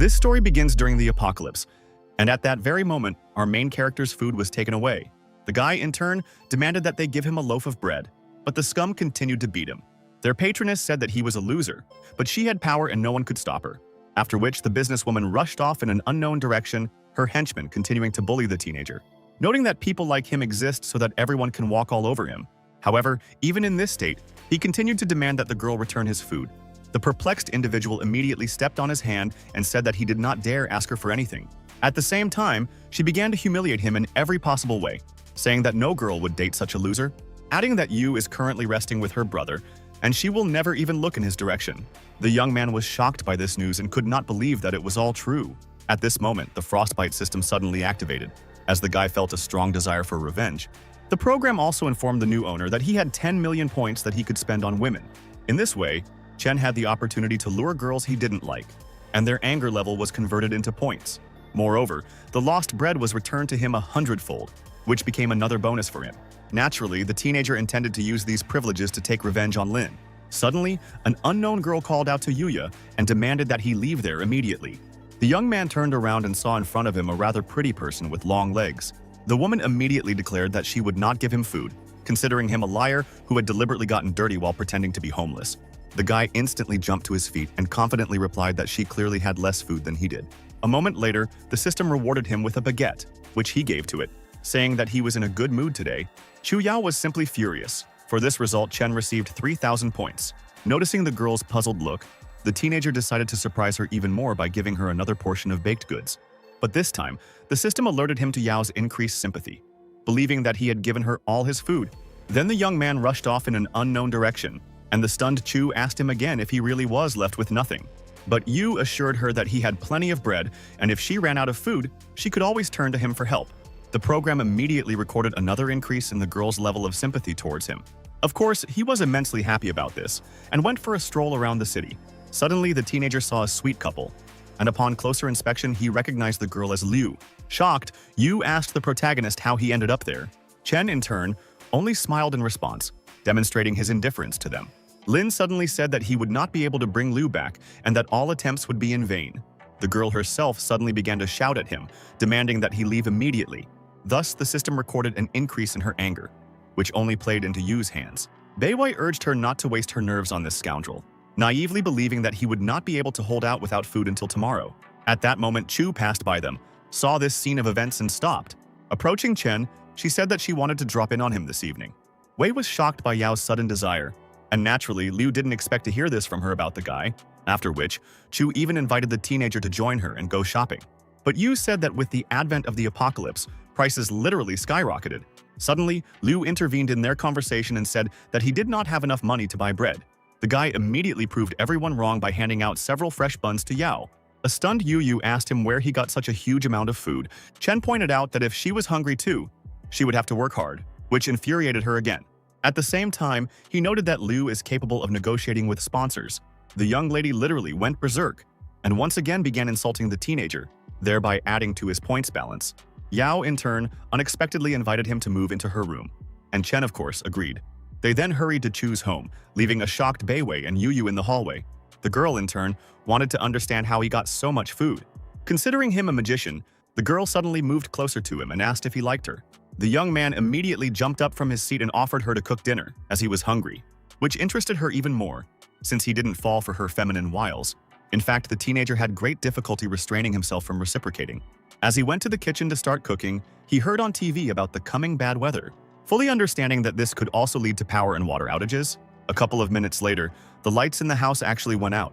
This story begins during the apocalypse, and at that very moment, our main character's food was taken away. The guy, in turn, demanded that they give him a loaf of bread, but the scum continued to beat him. Their patroness said that he was a loser, but she had power and no one could stop her. After which, the businesswoman rushed off in an unknown direction, her henchmen continuing to bully the teenager, noting that people like him exist so that everyone can walk all over him. However, even in this state, he continued to demand that the girl return his food. The perplexed individual immediately stepped on his hand and said that he did not dare ask her for anything. At the same time, she began to humiliate him in every possible way, saying that no girl would date such a loser, adding that Yu is currently resting with her brother, and she will never even look in his direction. The young man was shocked by this news and could not believe that it was all true. At this moment, the frostbite system suddenly activated, as the guy felt a strong desire for revenge. The program also informed the new owner that he had 10 million points that he could spend on women. In this way, Chen had the opportunity to lure girls he didn't like, and their anger level was converted into points. Moreover, the lost bread was returned to him 100-fold, which became another bonus for him. Naturally, the teenager intended to use these privileges to take revenge on Lin. Suddenly, an unknown girl called out to Yuya and demanded that he leave there immediately. The young man turned around and saw in front of him a rather pretty person with long legs. The woman immediately declared that she would not give him food, considering him a liar who had deliberately gotten dirty while pretending to be homeless. The guy instantly jumped to his feet and confidently replied that she clearly had less food than he did. A moment later, the system rewarded him with a baguette, which he gave to it, saying that he was in a good mood today. Chu Yao was simply furious. For this result, Chen received 3,000 points. Noticing the girl's puzzled look, the teenager decided to surprise her even more by giving her another portion of baked goods. But this time, the system alerted him to Yao's increased sympathy, believing that he had given her all his food. Then the young man rushed off in an unknown direction, and the stunned Chu asked him again if he really was left with nothing. But Yu assured her that he had plenty of bread, and if she ran out of food, she could always turn to him for help. The program immediately recorded another increase in the girl's level of sympathy towards him. Of course, he was immensely happy about this, and went for a stroll around the city. Suddenly, the teenager saw a sweet couple, and upon closer inspection, he recognized the girl as Liu. Shocked, Yu asked the protagonist how he ended up there. Chen, in turn, only smiled in response, demonstrating his indifference to them. Lin suddenly said that he would not be able to bring Liu back and that all attempts would be in vain. The girl herself suddenly began to shout at him, demanding that he leave immediately. Thus, the system recorded an increase in her anger, which only played into Yu's hands. Beiwei urged her not to waste her nerves on this scoundrel, naively believing that he would not be able to hold out without food until tomorrow. At that moment, Chu passed by them, saw this scene of events and stopped. Approaching Chen, she said that she wanted to drop in on him this evening. Wei was shocked by Yao's sudden desire, and naturally, Liu didn't expect to hear this from her about the guy, after which, Chu even invited the teenager to join her and go shopping. But Yu said that with the advent of the apocalypse, prices literally skyrocketed. Suddenly, Liu intervened in their conversation and said that he did not have enough money to buy bread. The guy immediately proved everyone wrong by handing out several fresh buns to Yao. A stunned Yu asked him where he got such a huge amount of food. Chen pointed out that if she was hungry too, she would have to work hard, which infuriated her again. At the same time, he noted that Liu is capable of negotiating with sponsors. The young lady literally went berserk, and once again began insulting the teenager, thereby adding to his points balance. Yao, in turn, unexpectedly invited him to move into her room, and Chen, of course, agreed. They then hurried to Chu's home, leaving a shocked Beiwei and Yu in the hallway. The girl, in turn, wanted to understand how he got so much food. Considering him a magician, the girl suddenly moved closer to him and asked if he liked her. The young man immediately jumped up from his seat and offered her to cook dinner, as he was hungry, which interested her even more, since he didn't fall for her feminine wiles. In fact, the teenager had great difficulty restraining himself from reciprocating. As he went to the kitchen to start cooking, he heard on TV about the coming bad weather. Fully understanding that this could also lead to power and water outages, a couple of minutes later, the lights in the house actually went out,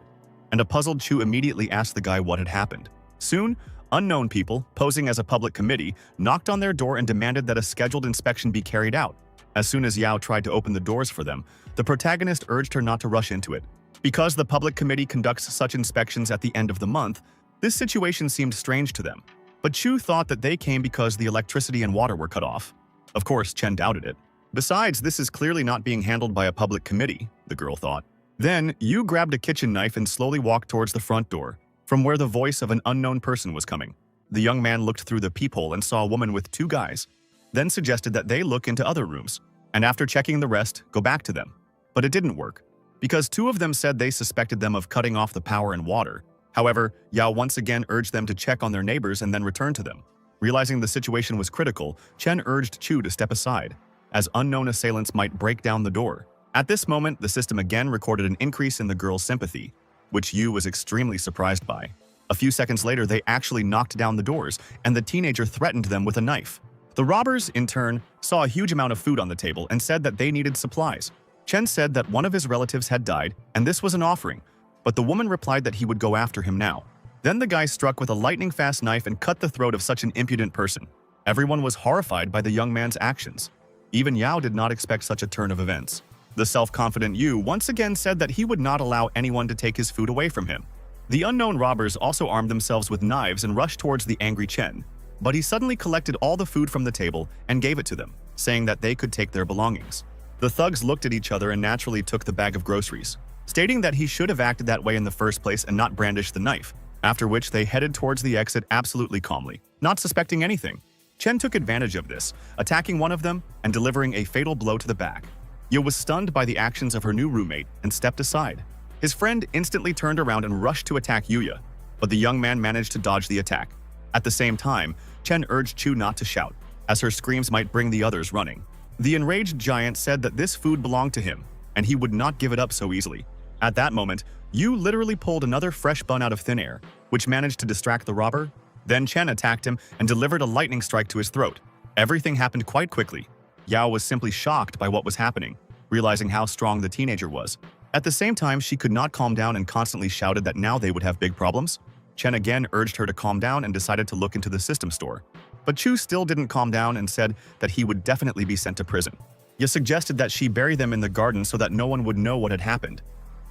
and a puzzled Chu immediately asked the guy what had happened. Soon, unknown people, posing as a public committee, knocked on their door and demanded that a scheduled inspection be carried out. As soon as Yao tried to open the doors for them, the protagonist urged her not to rush into it. Because the public committee conducts such inspections at the end of the month, this situation seemed strange to them. But Chu thought that they came because the electricity and water were cut off. Of course, Chen doubted it. Besides, this is clearly not being handled by a public committee, the girl thought. Then, Yu grabbed a kitchen knife and slowly walked towards the front door, from where the voice of an unknown person was coming. The young man looked through the peephole and saw a woman with two guys, then suggested that they look into other rooms, and after checking the rest, go back to them. But it didn't work, because two of them said they suspected them of cutting off the power and water. However, Yao once again urged them to check on their neighbors and then return to them. Realizing the situation was critical, Chen urged Chu to step aside, as unknown assailants might break down the door. At this moment, the system again recorded an increase in the girl's sympathy, which Yu was extremely surprised by. A few seconds later, they actually knocked down the doors, and the teenager threatened them with a knife. The robbers, in turn, saw a huge amount of food on the table and said that they needed supplies. Chen said that one of his relatives had died, and this was an offering, but the woman replied that he would go after him now. Then the guy struck with a lightning-fast knife and cut the throat of such an impudent person. Everyone was horrified by the young man's actions. Even Yao did not expect such a turn of events. The self-confident Yu once again said that he would not allow anyone to take his food away from him. The unknown robbers also armed themselves with knives and rushed towards the angry Chen, but he suddenly collected all the food from the table and gave it to them, saying that they could take their belongings. The thugs looked at each other and naturally took the bag of groceries, stating that he should have acted that way in the first place and not brandished the knife, after which they headed towards the exit absolutely calmly, not suspecting anything. Chen took advantage of this, attacking one of them and delivering a fatal blow to the back. Yu was stunned by the actions of her new roommate and stepped aside. His friend instantly turned around and rushed to attack Yuya, but the young man managed to dodge the attack. At the same time, Chen urged Chu not to shout, as her screams might bring the others running. The enraged giant said that this food belonged to him, and he would not give it up so easily. At that moment, Yu literally pulled another fresh bun out of thin air, which managed to distract the robber. Then Chen attacked him and delivered a lightning strike to his throat. Everything happened quite quickly. Yao was simply shocked by what was happening, realizing how strong the teenager was. At the same time, she could not calm down and constantly shouted that now they would have big problems. Chen again urged her to calm down and decided to look into the system store. But Chu still didn't calm down and said that he would definitely be sent to prison. Ye suggested that she bury them in the garden so that no one would know what had happened.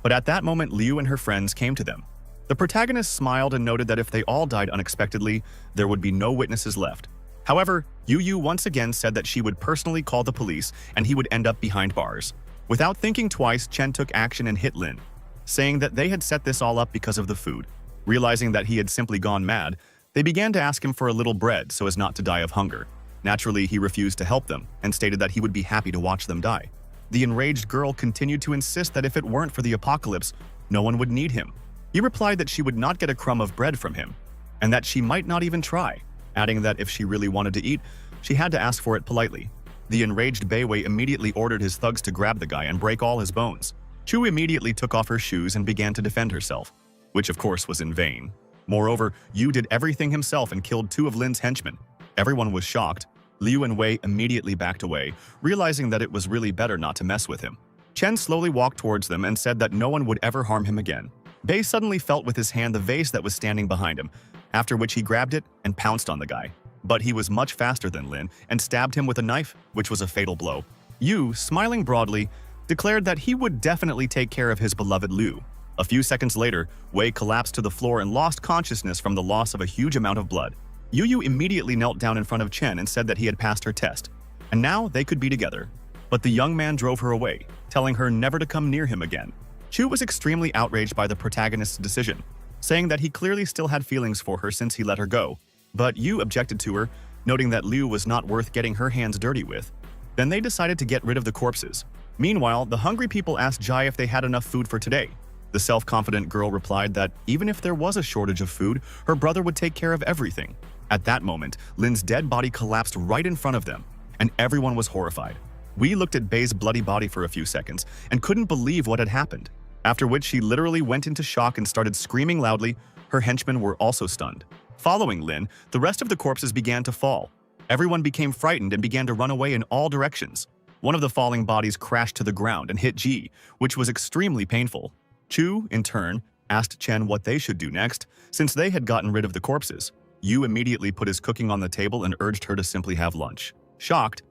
But at that moment, Liu and her friends came to them. The protagonist smiled and noted that if they all died unexpectedly, there would be no witnesses left. However, Yu once again said that she would personally call the police and he would end up behind bars. Without thinking twice, Chen took action and hit Lin, saying that they had set this all up because of the food. Realizing that he had simply gone mad, they began to ask him for a little bread so as not to die of hunger. Naturally, he refused to help them and stated that he would be happy to watch them die. The enraged girl continued to insist that if it weren't for the apocalypse, no one would need him. He replied that she would not get a crumb of bread from him, and that she might not even try, adding that if she really wanted to eat, she had to ask for it politely. The enraged Beiwei immediately ordered his thugs to grab the guy and break all his bones. Chu immediately took off her shoes and began to defend herself, which of course was in vain. Moreover, Yu did everything himself and killed 2 of Lin's henchmen. Everyone was shocked. Liu and Wei immediately backed away, realizing that it was really better not to mess with him. Chen slowly walked towards them and said that no one would ever harm him again. Bei suddenly felt with his hand the vase that was standing behind him, after which he grabbed it and pounced on the guy. But he was much faster than Lin and stabbed him with a knife, which was a fatal blow. Yu, smiling broadly, declared that he would definitely take care of his beloved Liu. A few seconds later, Wei collapsed to the floor and lost consciousness from the loss of a huge amount of blood. Yu immediately knelt down in front of Chen and said that he had passed her test, and now they could be together. But the young man drove her away, telling her never to come near him again. Chu was extremely outraged by the protagonist's decision, saying that he clearly still had feelings for her since he let her go. But Yu objected to her, noting that Liu was not worth getting her hands dirty with. Then they decided to get rid of the corpses. Meanwhile, the hungry people asked Jai if they had enough food for today. The self-confident girl replied that even if there was a shortage of food, her brother would take care of everything. At that moment, Lin's dead body collapsed right in front of them, and everyone was horrified. We looked at Bei's bloody body for a few seconds and couldn't believe what had happened, after which she literally went into shock and started screaming loudly. Her henchmen were also stunned. Following Lin, the rest of the corpses began to fall. Everyone became frightened and began to run away in all directions. One of the falling bodies crashed to the ground and hit Ji, which was extremely painful. Chu, in turn, asked Chen what they should do next, since they had gotten rid of the corpses. Yu immediately put his cooking on the table and urged her to simply have lunch. Shocked,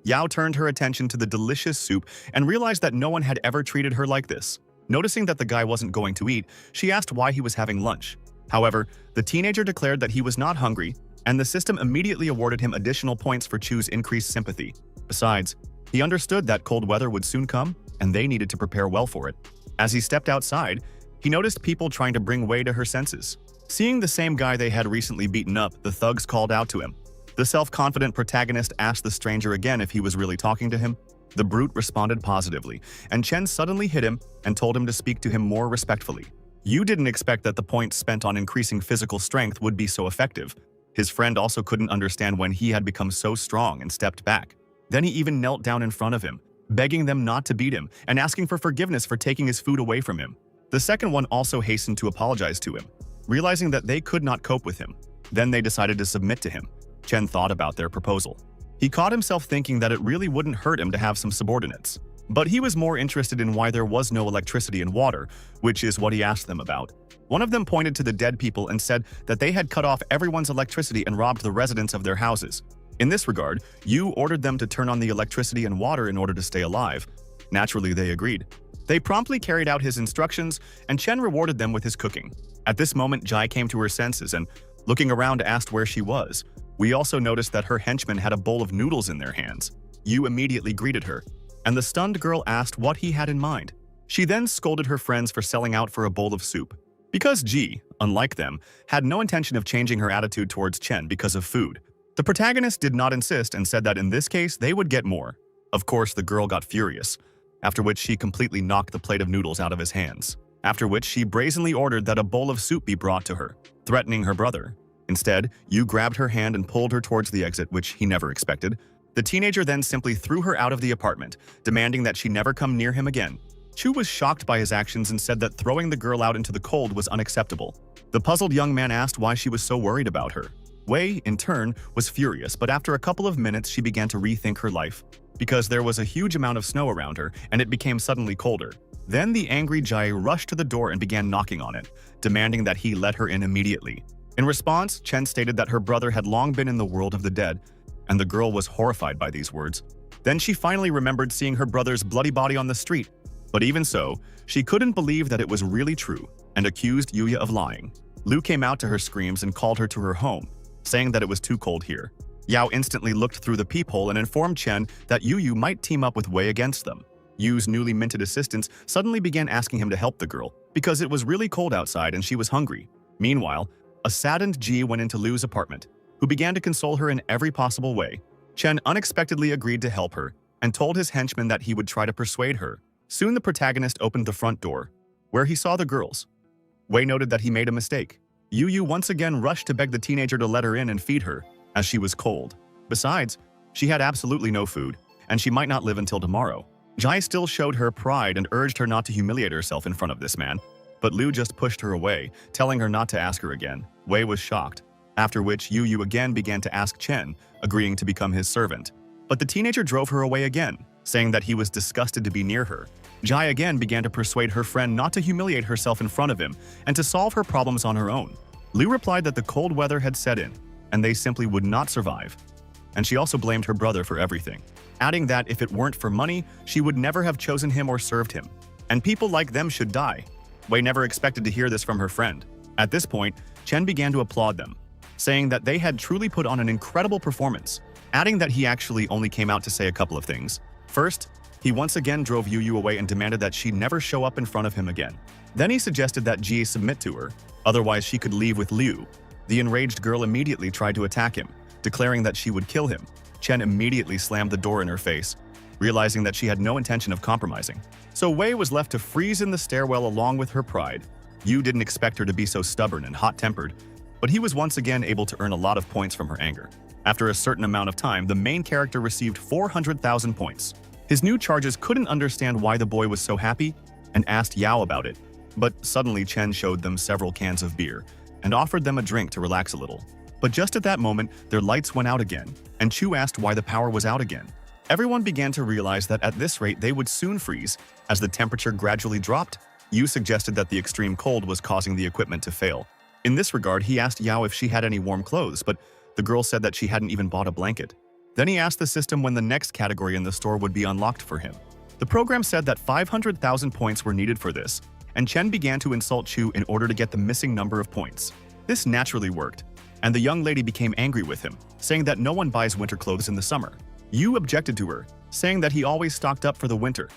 Yao turned her attention to the delicious soup and realized that no one had ever treated her like this. Noticing that the guy wasn't going to eat, she asked why he was having lunch. However, the teenager declared that he was not hungry, and the system immediately awarded him additional points for Chu's increased sympathy. Besides, he understood that cold weather would soon come, and they needed to prepare well for it. As he stepped outside, he noticed people trying to bring Wei to her senses. Seeing the same guy they had recently beaten up, the thugs called out to him. The self-confident protagonist asked the stranger again if he was really talking to him. The brute responded positively, and Chen suddenly hit him and told him to speak to him more respectfully. Yu didn't expect that the points spent on increasing physical strength would be so effective. His friend also couldn't understand when he had become so strong and stepped back. Then he even knelt down in front of him, begging them not to beat him and asking for forgiveness for taking his food away from him. The second one also hastened to apologize to him, realizing that they could not cope with him. Then they decided to submit to him. Chen thought about their proposal. He caught himself thinking that it really wouldn't hurt him to have some subordinates. But he was more interested in why there was no electricity and water, which is what he asked them about. One of them pointed to the dead people and said that they had cut off everyone's electricity and robbed the residents of their houses. In this regard, Yu ordered them to turn on the electricity and water in order to stay alive. Naturally, they agreed. They promptly carried out his instructions, and Chen rewarded them with his cooking. At this moment, Jai came to her senses and, looking around, asked where she was. We also noticed that her henchmen had a bowl of noodles in their hands. Yu immediately greeted her, and the stunned girl asked what he had in mind. She then scolded her friends for selling out for a bowl of soup. Because Ji, unlike them, had no intention of changing her attitude towards Chen because of food, the protagonist did not insist and said that in this case they would get more. Of course, the girl got furious, after which she completely knocked the plate of noodles out of his hands, after which she brazenly ordered that a bowl of soup be brought to her, threatening her brother. Instead, Yu grabbed her hand and pulled her towards the exit, which he never expected. The teenager then simply threw her out of the apartment, demanding that she never come near him again. Chu was shocked by his actions and said that throwing the girl out into the cold was unacceptable. The puzzled young man asked why she was so worried about her. Wei, in turn, was furious, but after a couple of minutes she began to rethink her life, because there was a huge amount of snow around her and it became suddenly colder. Then the angry Jai rushed to the door and began knocking on it, demanding that he let her in immediately. In response, Chen stated that her brother had long been in the world of the dead, and the girl was horrified by these words. Then she finally remembered seeing her brother's bloody body on the street. But even so, she couldn't believe that it was really true and accused Yuya of lying. Lu came out to her screams and called her to her home, saying that it was too cold here. Yao instantly looked through the peephole and informed Chen that Yu might team up with Wei against them. Yu's newly minted assistants suddenly began asking him to help the girl because it was really cold outside and she was hungry. Meanwhile, a saddened Ji went into Lu's apartment, who began to console her in every possible way. Chen unexpectedly agreed to help her and told his henchmen that he would try to persuade her. Soon the protagonist opened the front door, where he saw the girls. Wei noted that he made a mistake. Yu once again rushed to beg the teenager to let her in and feed her, as she was cold. Besides, she had absolutely no food, and she might not live until tomorrow. Jai still showed her pride and urged her not to humiliate herself in front of this man, but Lu just pushed her away, telling her not to ask her again. Wei was shocked, after which Yu again began to ask Chen, agreeing to become his servant. But the teenager drove her away again, saying that he was disgusted to be near her. Jai again began to persuade her friend not to humiliate herself in front of him and to solve her problems on her own. Lu replied that the cold weather had set in, and they simply would not survive. And she also blamed her brother for everything, adding that if it weren't for money, she would never have chosen him or served him. And people like them should die. Wei never expected to hear this from her friend. At this point, Chen began to applaud them, saying that they had truly put on an incredible performance, adding that he actually only came out to say a couple of things. First, he once again drove Yu away and demanded that she never show up in front of him again. Then he suggested that Ji submit to her, otherwise she could leave with Liu. The enraged girl immediately tried to attack him, declaring that she would kill him. Chen immediately slammed the door in her face, realizing that she had no intention of compromising. So Wei was left to freeze in the stairwell along with her pride. Yu didn't expect her to be so stubborn and hot-tempered, but he was once again able to earn a lot of points from her anger. After a certain amount of time, the main character received 400,000 points. His new charges couldn't understand why the boy was so happy and asked Yao about it, but suddenly Chen showed them several cans of beer and offered them a drink to relax a little. But just at that moment, their lights went out again, and Chu asked why the power was out again. Everyone began to realize that at this rate they would soon freeze. As the temperature gradually dropped, Yu suggested that the extreme cold was causing the equipment to fail. In this regard, he asked Yao if she had any warm clothes, but the girl said that she hadn't even bought a blanket. Then he asked the system when the next category in the store would be unlocked for him. The program said that 500,000 points were needed for this, and Chen began to insult Chu in order to get the missing number of points. This naturally worked, and the young lady became angry with him, saying that no one buys winter clothes in the summer. Yu objected to her, saying that he always stocked up for the winter,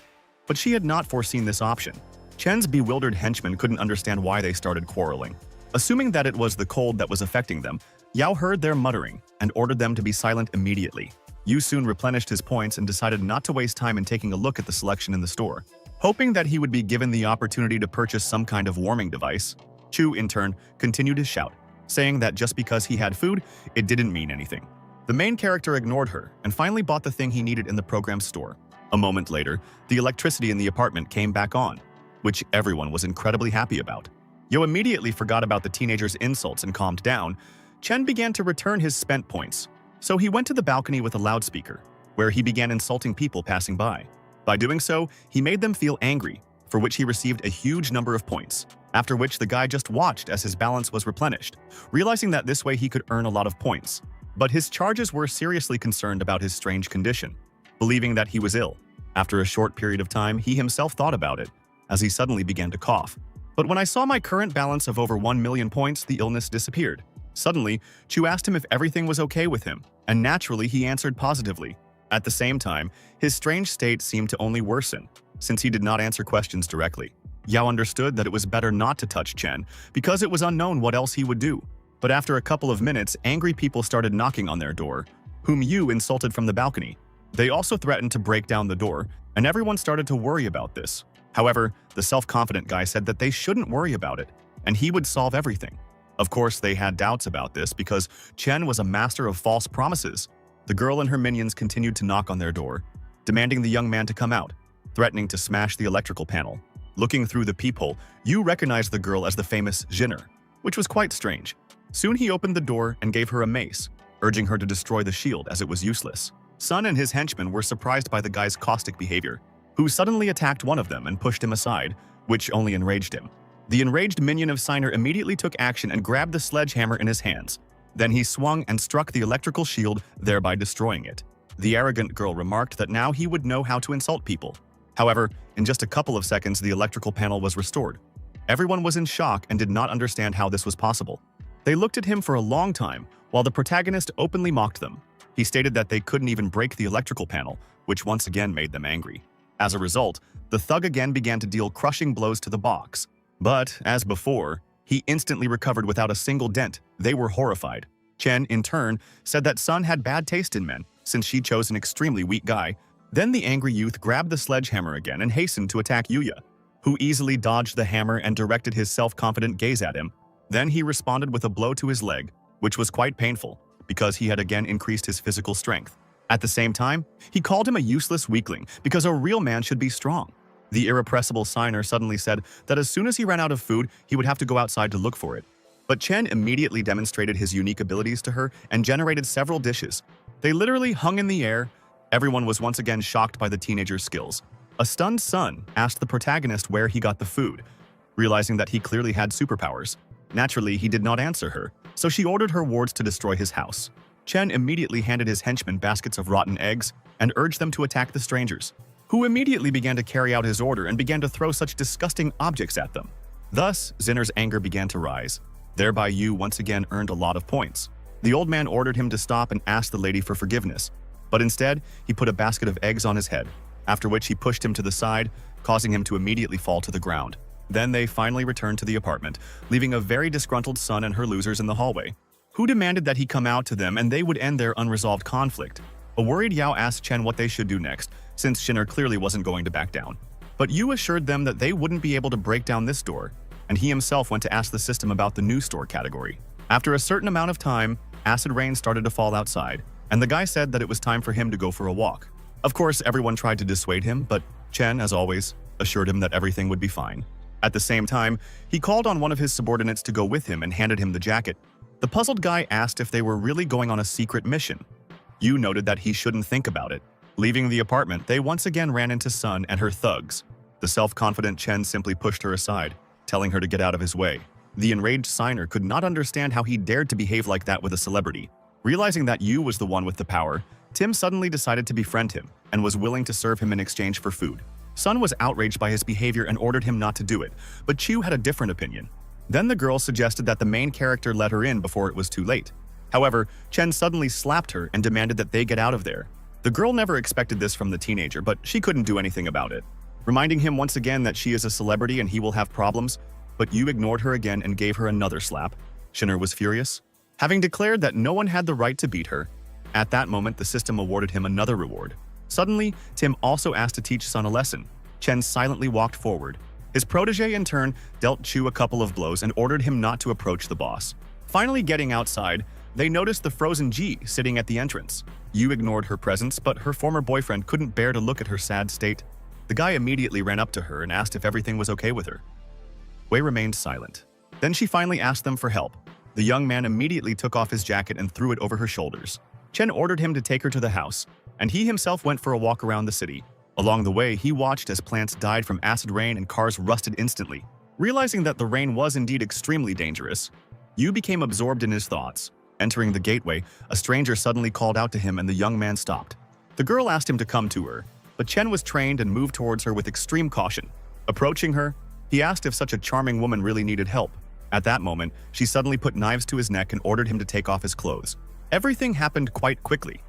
but she had not foreseen this option. Chen's bewildered henchmen couldn't understand why they started quarreling. Assuming that it was the cold that was affecting them, Yao heard their muttering and ordered them to be silent immediately. Yu soon replenished his points and decided not to waste time in taking a look at the selection in the store, Hoping that he would be given the opportunity to purchase some kind of warming device, Chu, in turn, continued to shout, saying that just because he had food, it didn't mean anything. The main character ignored her and finally bought the thing he needed in the program's store. A moment later, the electricity in the apartment came back on, which everyone was incredibly happy about. Yo immediately forgot about the teenager's insults and calmed down. Chen began to return his spent points, so he went to the balcony with a loudspeaker, where he began insulting people passing by. By doing so, he made them feel angry, for which he received a huge number of points, after which the guy just watched as his balance was replenished, realizing that this way he could earn a lot of points. But his charges were seriously concerned about his strange condition, believing that he was ill. After a short period of time, he himself thought about it, as he suddenly began to cough. But when I saw my current balance of over 1 million points, the illness disappeared. Suddenly, Chu asked him if everything was okay with him, and naturally he answered positively. At the same time, his strange state seemed to only worsen, since he did not answer questions directly. Yao understood that it was better not to touch Chen, because it was unknown what else he would do. But after a couple of minutes, angry people started knocking on their door, whom Yu insulted from the balcony. They also threatened to break down the door, and everyone started to worry about this. However, the self-confident guy said that they shouldn't worry about it, and he would solve everything. Of course, they had doubts about this because Chen was a master of false promises. The girl and her minions continued to knock on their door, demanding the young man to come out, threatening to smash the electrical panel. Looking through the peephole, Yu recognized the girl as the famous Jinner, which was quite strange. Soon he opened the door and gave her a mace, urging her to destroy the shield as it was useless. Sun and his henchmen were surprised by the guy's caustic behavior, who suddenly attacked one of them and pushed him aside, which only enraged him. The enraged minion of Siner immediately took action and grabbed the sledgehammer in his hands. Then he swung and struck the electrical shield, thereby destroying it. The arrogant girl remarked that now he would know how to insult people. However, in just a couple of seconds, the electrical panel was restored. Everyone was in shock and did not understand how this was possible. They looked at him for a long time, while the protagonist openly mocked them. He stated that they couldn't even break the electrical panel, which once again made them angry. As a result, the thug again began to deal crushing blows to the box. But, as before, he instantly recovered without a single dent. They were horrified. Chen, in turn, said that Sun had bad taste in men, since she chose an extremely weak guy. Then the angry youth grabbed the sledgehammer again and hastened to attack Yuya, who easily dodged the hammer and directed his self-confident gaze at him. Then he responded with a blow to his leg, which was quite painful, because he had again increased his physical strength. At the same time, he called him a useless weakling, because a real man should be strong. The irrepressible Siner suddenly said that as soon as he ran out of food, he would have to go outside to look for it. But Chen immediately demonstrated his unique abilities to her and generated several dishes. They literally hung in the air. Everyone was once again shocked by the teenager's skills. A stunned Sun asked the protagonist where he got the food, realizing that he clearly had superpowers. Naturally, he did not answer her, so she ordered her wards to destroy his house. Chen immediately handed his henchmen baskets of rotten eggs and urged them to attack the strangers, who immediately began to carry out his order and began to throw such disgusting objects at them. Thus, Zinner's anger began to rise. Thereby, Yu once again earned a lot of points. The old man ordered him to stop and ask the lady for forgiveness, but instead, he put a basket of eggs on his head, after which he pushed him to the side, causing him to immediately fall to the ground. Then they finally returned to the apartment, leaving a very disgruntled Sun and her losers in the hallway, who demanded that he come out to them and they would end their unresolved conflict. A worried Yao asked Chen what they should do next, since Shinner clearly wasn't going to back down. But Yu assured them that they wouldn't be able to break down this door, and he himself went to ask the system about the new store category. After a certain amount of time, acid rain started to fall outside, and the guy said that it was time for him to go for a walk. Of course, everyone tried to dissuade him, but Chen, as always, assured him that everything would be fine. At the same time, he called on one of his subordinates to go with him and handed him the jacket. The puzzled guy asked if they were really going on a secret mission. Yu noted that he shouldn't think about it. Leaving the apartment, they once again ran into Sun and her thugs. The self-confident Chen simply pushed her aside, telling her to get out of his way. The enraged Siner could not understand how he dared to behave like that with a celebrity. Realizing that Yu was the one with the power, Tim suddenly decided to befriend him and was willing to serve him in exchange for food. Sun was outraged by his behavior and ordered him not to do it, but Chu had a different opinion. Then the girl suggested that the main character let her in before it was too late. However, Chen suddenly slapped her and demanded that they get out of there. The girl never expected this from the teenager, but she couldn't do anything about it. Reminding him once again that she is a celebrity and he will have problems, but Yu ignored her again and gave her another slap. Shinner was furious, having declared that no one had the right to beat her. At that moment, the system awarded him another reward. Suddenly, Tim also asked to teach Sun a lesson. Chen silently walked forward. His protege, in turn, dealt Chu a couple of blows and ordered him not to approach the boss. Finally getting outside, they noticed the frozen Ji sitting at the entrance. Yu ignored her presence, but her former boyfriend couldn't bear to look at her sad state. The guy immediately ran up to her and asked if everything was okay with her. Wei remained silent. Then she finally asked them for help. The young man immediately took off his jacket and threw it over her shoulders. Chen ordered him to take her to the house, and he himself went for a walk around the city. Along the way, he watched as plants died from acid rain and cars rusted instantly. Realizing that the rain was indeed extremely dangerous, Yu became absorbed in his thoughts. Entering the gateway, a stranger suddenly called out to him and the young man stopped. The girl asked him to come to her, but Chen was trained and moved towards her with extreme caution. Approaching her, he asked if such a charming woman really needed help. At that moment, she suddenly put knives to his neck and ordered him to take off his clothes. Everything happened quite quickly,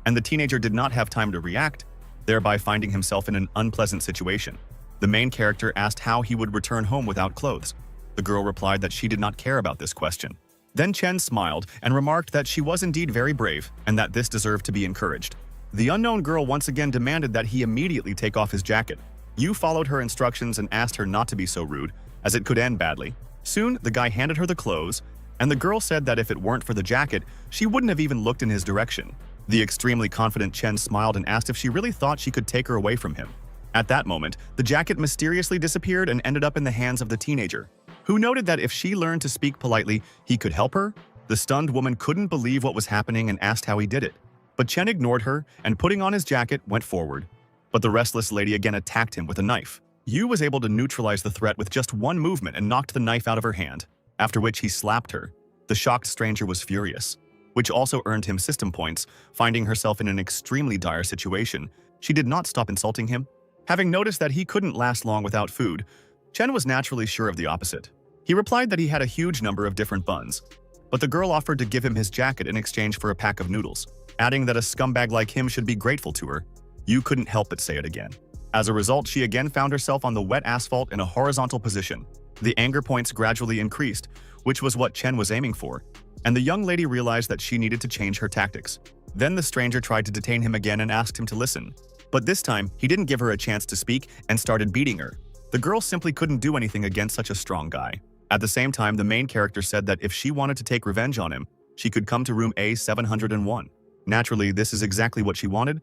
and the teenager did not have time to react, thereby finding himself in an unpleasant situation. The main character asked how he would return home without clothes. The girl replied that she did not care about this question. Then Chen smiled and remarked that she was indeed very brave and that this deserved to be encouraged. The unknown girl once again demanded that he immediately take off his jacket. Yu followed her instructions and asked her not to be so rude, as it could end badly. Soon, the guy handed her the clothes, and the girl said that if it weren't for the jacket, she wouldn't have even looked in his direction. The extremely confident Chen smiled and asked if she really thought she could take her away from him. At that moment, the jacket mysteriously disappeared and ended up in the hands of the teenager, who noted that if she learned to speak politely, he could help her. The stunned woman couldn't believe what was happening and asked how he did it. But Chen ignored her and, putting on his jacket, went forward. But the restless lady again attacked him with a knife. Yu was able to neutralize the threat with just one movement and knocked the knife out of her hand, after which he slapped her. The shocked stranger was furious, which also earned him system points. Finding herself in an extremely dire situation, she did not stop insulting him. Having noticed that he couldn't last long without food, Chen was naturally sure of the opposite. He replied that he had a huge number of different buns, but the girl offered to give him his jacket in exchange for a pack of noodles, adding that a scumbag like him should be grateful to her. Yu couldn't help but say it again. As a result, she again found herself on the wet asphalt in a horizontal position. The anger points gradually increased, which was what Chen was aiming for, and the young lady realized that she needed to change her tactics. Then the stranger tried to detain him again and asked him to listen. But this time, he didn't give her a chance to speak and started beating her. The girl simply couldn't do anything against such a strong guy. At the same time, the main character said that if she wanted to take revenge on him, she could come to room A701. Naturally, this is exactly what she wanted,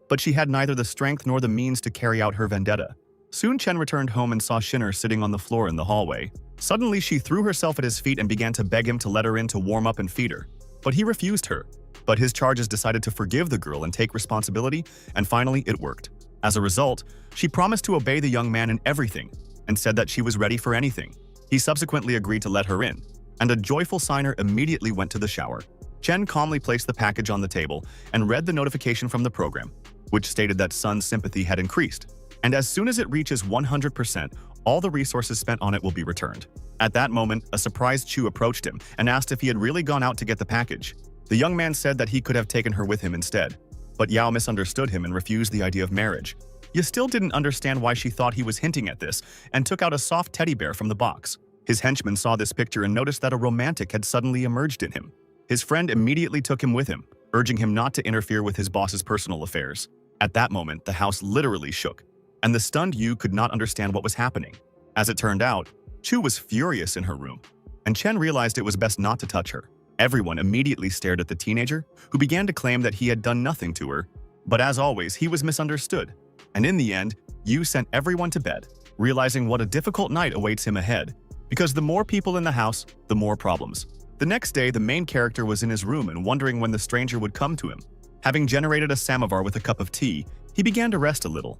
but she had neither the strength nor the means to carry out her vendetta. Soon Chen returned home and saw Shinner sitting on the floor in the hallway. Suddenly, she threw herself at his feet and began to beg him to let her in to warm up and feed her. But he refused her. But his charges decided to forgive the girl and take responsibility, and finally it worked. As a result, she promised to obey the young man in everything and said that she was ready for anything. He subsequently agreed to let her in, and a joyful signer immediately went to the shower. Chen calmly placed the package on the table and read the notification from the program, which stated that Sun's sympathy had increased, and as soon as it reaches 100%, all the resources spent on it will be returned. At that moment, a surprised Chu approached him and asked if he had really gone out to get the package. The young man said that he could have taken her with him instead, but Yao misunderstood him and refused the idea of marriage. Yu still didn't understand why she thought he was hinting at this and took out a soft teddy bear from the box. His henchman saw this picture and noticed that a romantic had suddenly emerged in him. His friend immediately took him with him, urging him not to interfere with his boss's personal affairs. At that moment, the house literally shook, and the stunned Yu could not understand what was happening. As it turned out, Chu was furious in her room, and Chen realized it was best not to touch her. Everyone immediately stared at the teenager, who began to claim that he had done nothing to her. But as always, he was misunderstood. And in the end, Yu sent everyone to bed, realizing what a difficult night awaits him ahead, because the more people in the house, the more problems. The next day, the main character was in his room and wondering when the stranger would come to him. Having generated a samovar with a cup of tea, he began to rest a little.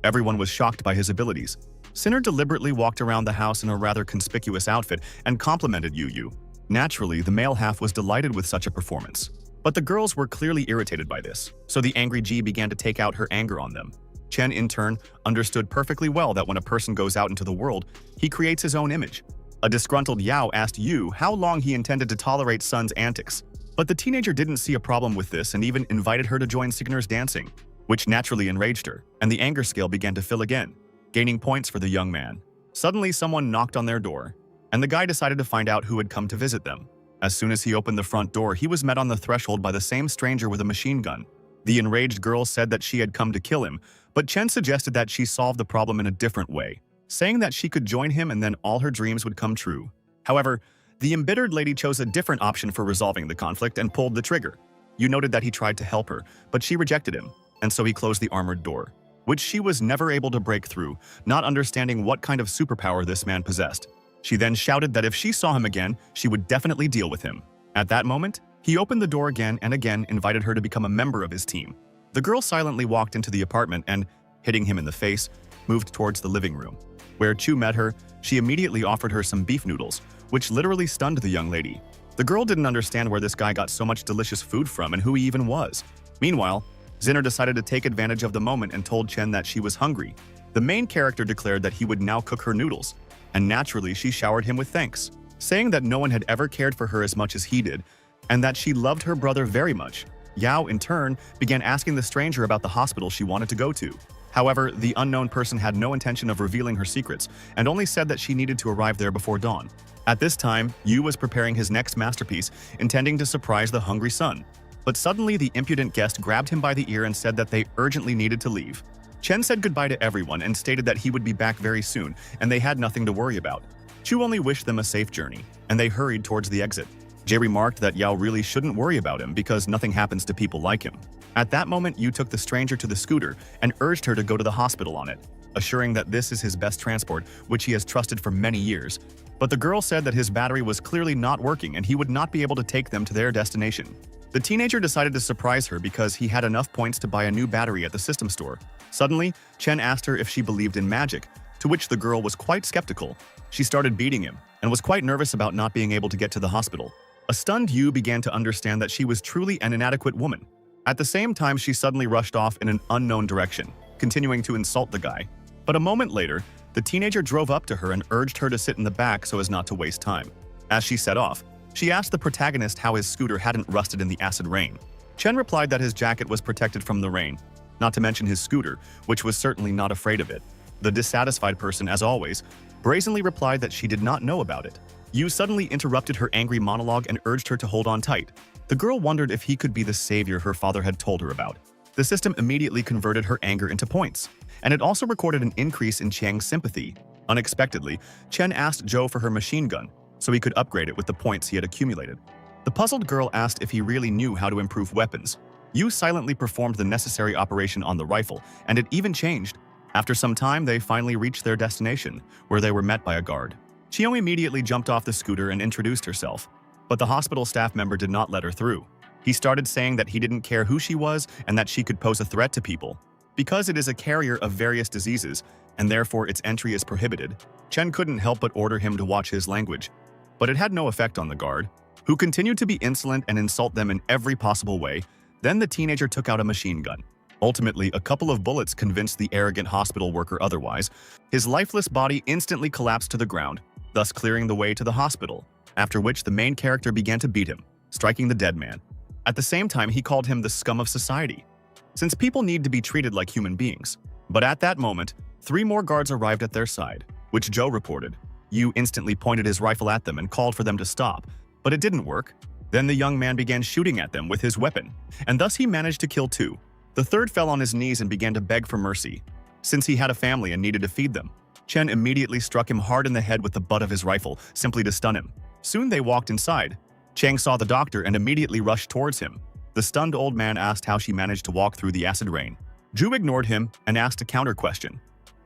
Everyone was shocked by his abilities. Sinner deliberately walked around the house in a rather conspicuous outfit and complimented Yu. Naturally, the male half was delighted with such a performance. But the girls were clearly irritated by this, so the angry Ji began to take out her anger on them. Chen, in turn, understood perfectly well that when a person goes out into the world, he creates his own image. A disgruntled Yao asked Yu how long he intended to tolerate Sun's antics. But the teenager didn't see a problem with this and even invited her to join Signer's dancing, which naturally enraged her, and the anger scale began to fill again, gaining points for the young man. Suddenly, someone knocked on their door, and the guy decided to find out who had come to visit them. As soon as he opened the front door, he was met on the threshold by the same stranger with a machine gun. The enraged girl said that she had come to kill him, but Chen suggested that she solve the problem in a different way, saying that she could join him and then all her dreams would come true. However, the embittered lady chose a different option for resolving the conflict and pulled the trigger. You noted that he tried to help her, but she rejected him, and so he closed the armored door, which she was never able to break through, not understanding what kind of superpower this man possessed. She then shouted that if she saw him again, she would definitely deal with him. At that moment, he opened the door again and again invited her to become a member of his team. The girl silently walked into the apartment and, hitting him in the face, moved towards the living room. Where Chu met her, she immediately offered her some beef noodles, which literally stunned the young lady. The girl didn't understand where this guy got so much delicious food from and who he even was. Meanwhile, Zinner decided to take advantage of the moment and told Chen that she was hungry. The main character declared that he would now cook her noodles, and naturally she showered him with thanks, saying that no one had ever cared for her as much as he did, and that she loved her brother very much. Yao, in turn, began asking the stranger about the hospital she wanted to go to. However, the unknown person had no intention of revealing her secrets and only said that she needed to arrive there before dawn. At this time, Yu was preparing his next masterpiece, intending to surprise the hungry son. But suddenly, the impudent guest grabbed him by the ear and said that they urgently needed to leave. Chen said goodbye to everyone and stated that he would be back very soon, and they had nothing to worry about. Chu only wished them a safe journey, and they hurried towards the exit. Jay remarked that Yao really shouldn't worry about him because nothing happens to people like him. At that moment, Yu took the stranger to the scooter and urged her to go to the hospital on it, assuring that this is his best transport, which he has trusted for many years. But the girl said that his battery was clearly not working and he would not be able to take them to their destination. The teenager decided to surprise her because he had enough points to buy a new battery at the system store. Suddenly, Chen asked her if she believed in magic, to which the girl was quite skeptical. She started beating him and was quite nervous about not being able to get to the hospital. A stunned Yu began to understand that she was truly an inadequate woman. At the same time, she suddenly rushed off in an unknown direction, continuing to insult the guy. But a moment later, the teenager drove up to her and urged her to sit in the back so as not to waste time. As she set off, she asked the protagonist how his scooter hadn't rusted in the acid rain. Chen replied that his jacket was protected from the rain, not to mention his scooter, which was certainly not afraid of it. The dissatisfied person, as always, brazenly replied that she did not know about it. Yu suddenly interrupted her angry monologue and urged her to hold on tight. The girl wondered if he could be the savior her father had told her about. The system immediately converted her anger into points, and it also recorded an increase in Chiang's sympathy. Unexpectedly, Chen asked Zhou for her machine gun, so he could upgrade it with the points he had accumulated. The puzzled girl asked if he really knew how to improve weapons. Yu silently performed the necessary operation on the rifle, and it even changed. After some time, they finally reached their destination, where they were met by a guard. Chiang immediately jumped off the scooter and introduced herself, but the hospital staff member did not let her through. He started saying that he didn't care who she was and that she could pose a threat to people. Because it is a carrier of various diseases, and therefore its entry is prohibited, Chen couldn't help but order him to watch his language. But it had no effect on the guard, who continued to be insolent and insult them in every possible way. Then the teenager took out a machine gun. Ultimately, a couple of bullets convinced the arrogant hospital worker otherwise. His lifeless body instantly collapsed to the ground, thus clearing the way to the hospital, after which the main character began to beat him, striking the dead man. At the same time, he called him the scum of society, since people need to be treated like human beings. But at that moment, 3 more guards arrived at their side, which Zhou reported. Yu instantly pointed his rifle at them and called for them to stop, but it didn't work. Then the young man began shooting at them with his weapon, and thus he managed to kill 2. The third fell on his knees and began to beg for mercy, since he had a family and needed to feed them. Chen immediately struck him hard in the head with the butt of his rifle, simply to stun him. Soon they walked inside. Chiang saw the doctor and immediately rushed towards him. The stunned old man asked how she managed to walk through the acid rain. Zhu ignored him and asked a counter question.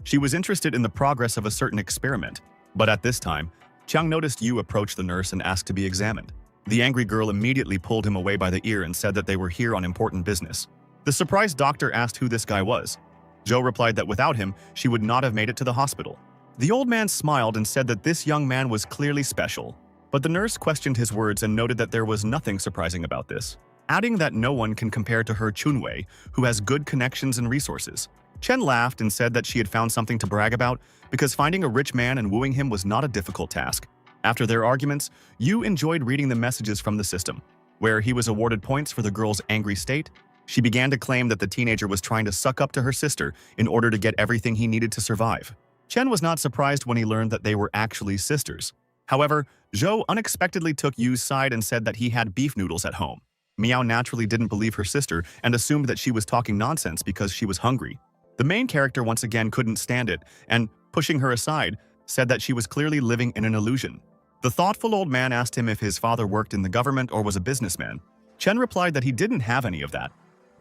She was interested in the progress of a certain experiment, but at this time, Chiang noticed Yu approach the nurse and asked to be examined. The angry girl immediately pulled him away by the ear and said that they were here on important business. The surprised doctor asked who this guy was. Zhou replied that without him, she would not have made it to the hospital. The old man smiled and said that this young man was clearly special, but the nurse questioned his words and noted that there was nothing surprising about this, adding that no one can compare to her Chunwei, who has good connections and resources. Chen laughed and said that she had found something to brag about because finding a rich man and wooing him was not a difficult task. After their arguments, Yu enjoyed reading the messages from the system, where he was awarded points for the girl's angry state. She began to claim that the teenager was trying to suck up to her sister in order to get everything he needed to survive. Chen was not surprised when he learned that they were actually sisters. However, Zhou unexpectedly took Yu's side and said that he had beef noodles at home. Meow naturally didn't believe her sister and assumed that she was talking nonsense because she was hungry. The main character once again couldn't stand it and, pushing her aside, said that she was clearly living in an illusion. The thoughtful old man asked him if his father worked in the government or was a businessman. Chen replied that he didn't have any of that.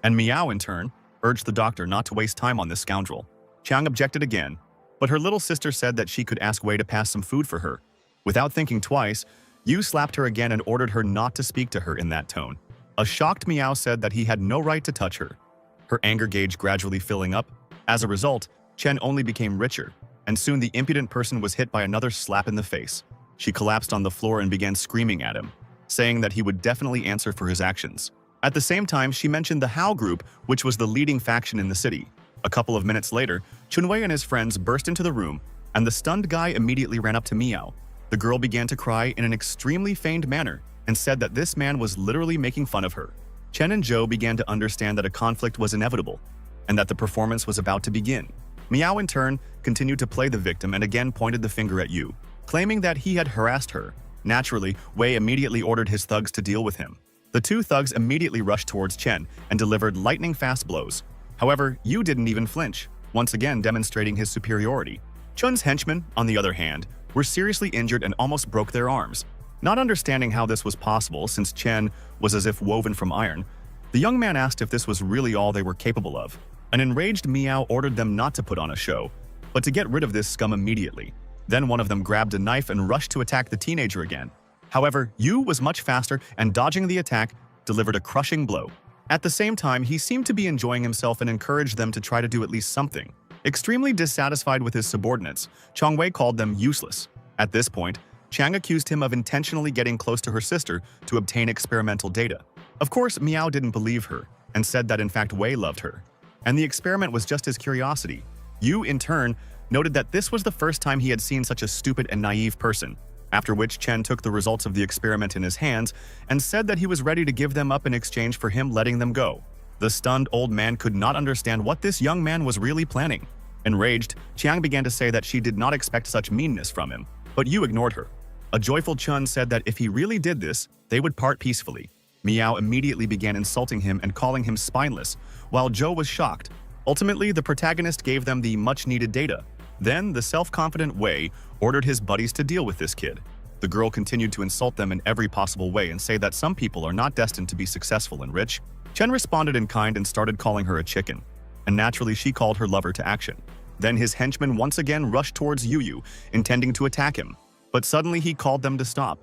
And Meow, in turn, urged the doctor not to waste time on this scoundrel. Chang objected again, but her little sister said that she could ask Wei to pass some food for her. Without thinking twice, Yu slapped her again and ordered her not to speak to her in that tone. A shocked Meow said that he had no right to touch her. Her anger gauge gradually filling up. As a result, Chen only became richer, and soon the impudent person was hit by another slap in the face. She collapsed on the floor and began screaming at him, saying that he would definitely answer for his actions. At the same time, she mentioned the Hao group, which was the leading faction in the city. A couple of minutes later, Chunwei and his friends burst into the room, and the stunned guy immediately ran up to Meow. The girl began to cry in an extremely feigned manner and said that this man was literally making fun of her. Chen and Zhou began to understand that a conflict was inevitable and that the performance was about to begin. Meow, in turn, continued to play the victim and again pointed the finger at Yu, claiming that he had harassed her. Naturally, Wei immediately ordered his thugs to deal with him. The two thugs immediately rushed towards Chen and delivered lightning-fast blows. However, Yu didn't even flinch, once again demonstrating his superiority. Chun's henchmen, on the other hand, were seriously injured and almost broke their arms. Not understanding how this was possible since Chen was as if woven from iron, the young man asked if this was really all they were capable of. An enraged Meow ordered them not to put on a show, but to get rid of this scum immediately. Then one of them grabbed a knife and rushed to attack the teenager again. However, Yu was much faster and, dodging the attack, delivered a crushing blow. At the same time, he seemed to be enjoying himself and encouraged them to try to do at least something. Extremely dissatisfied with his subordinates, Changwei called them useless. At this point, Chang accused him of intentionally getting close to her sister to obtain experimental data. Of course, Meow didn't believe her and said that in fact Wei loved her, and the experiment was just his curiosity. Yu, in turn, noted that this was the first time he had seen such a stupid and naive person, after which Chen took the results of the experiment in his hands and said that he was ready to give them up in exchange for him letting them go. The stunned old man could not understand what this young man was really planning. Enraged, Chiang began to say that she did not expect such meanness from him, but Yu ignored her. A joyful Chun said that if he really did this, they would part peacefully. Meow immediately began insulting him and calling him spineless, while Zhou was shocked. Ultimately, the protagonist gave them the much-needed data. Then, the self-confident Wei ordered his buddies to deal with this kid. The girl continued to insult them in every possible way and say that some people are not destined to be successful and rich. Chen responded in kind and started calling her a chicken, and naturally she called her lover to action. Then his henchmen once again rushed towards Yu, intending to attack him, but suddenly he called them to stop.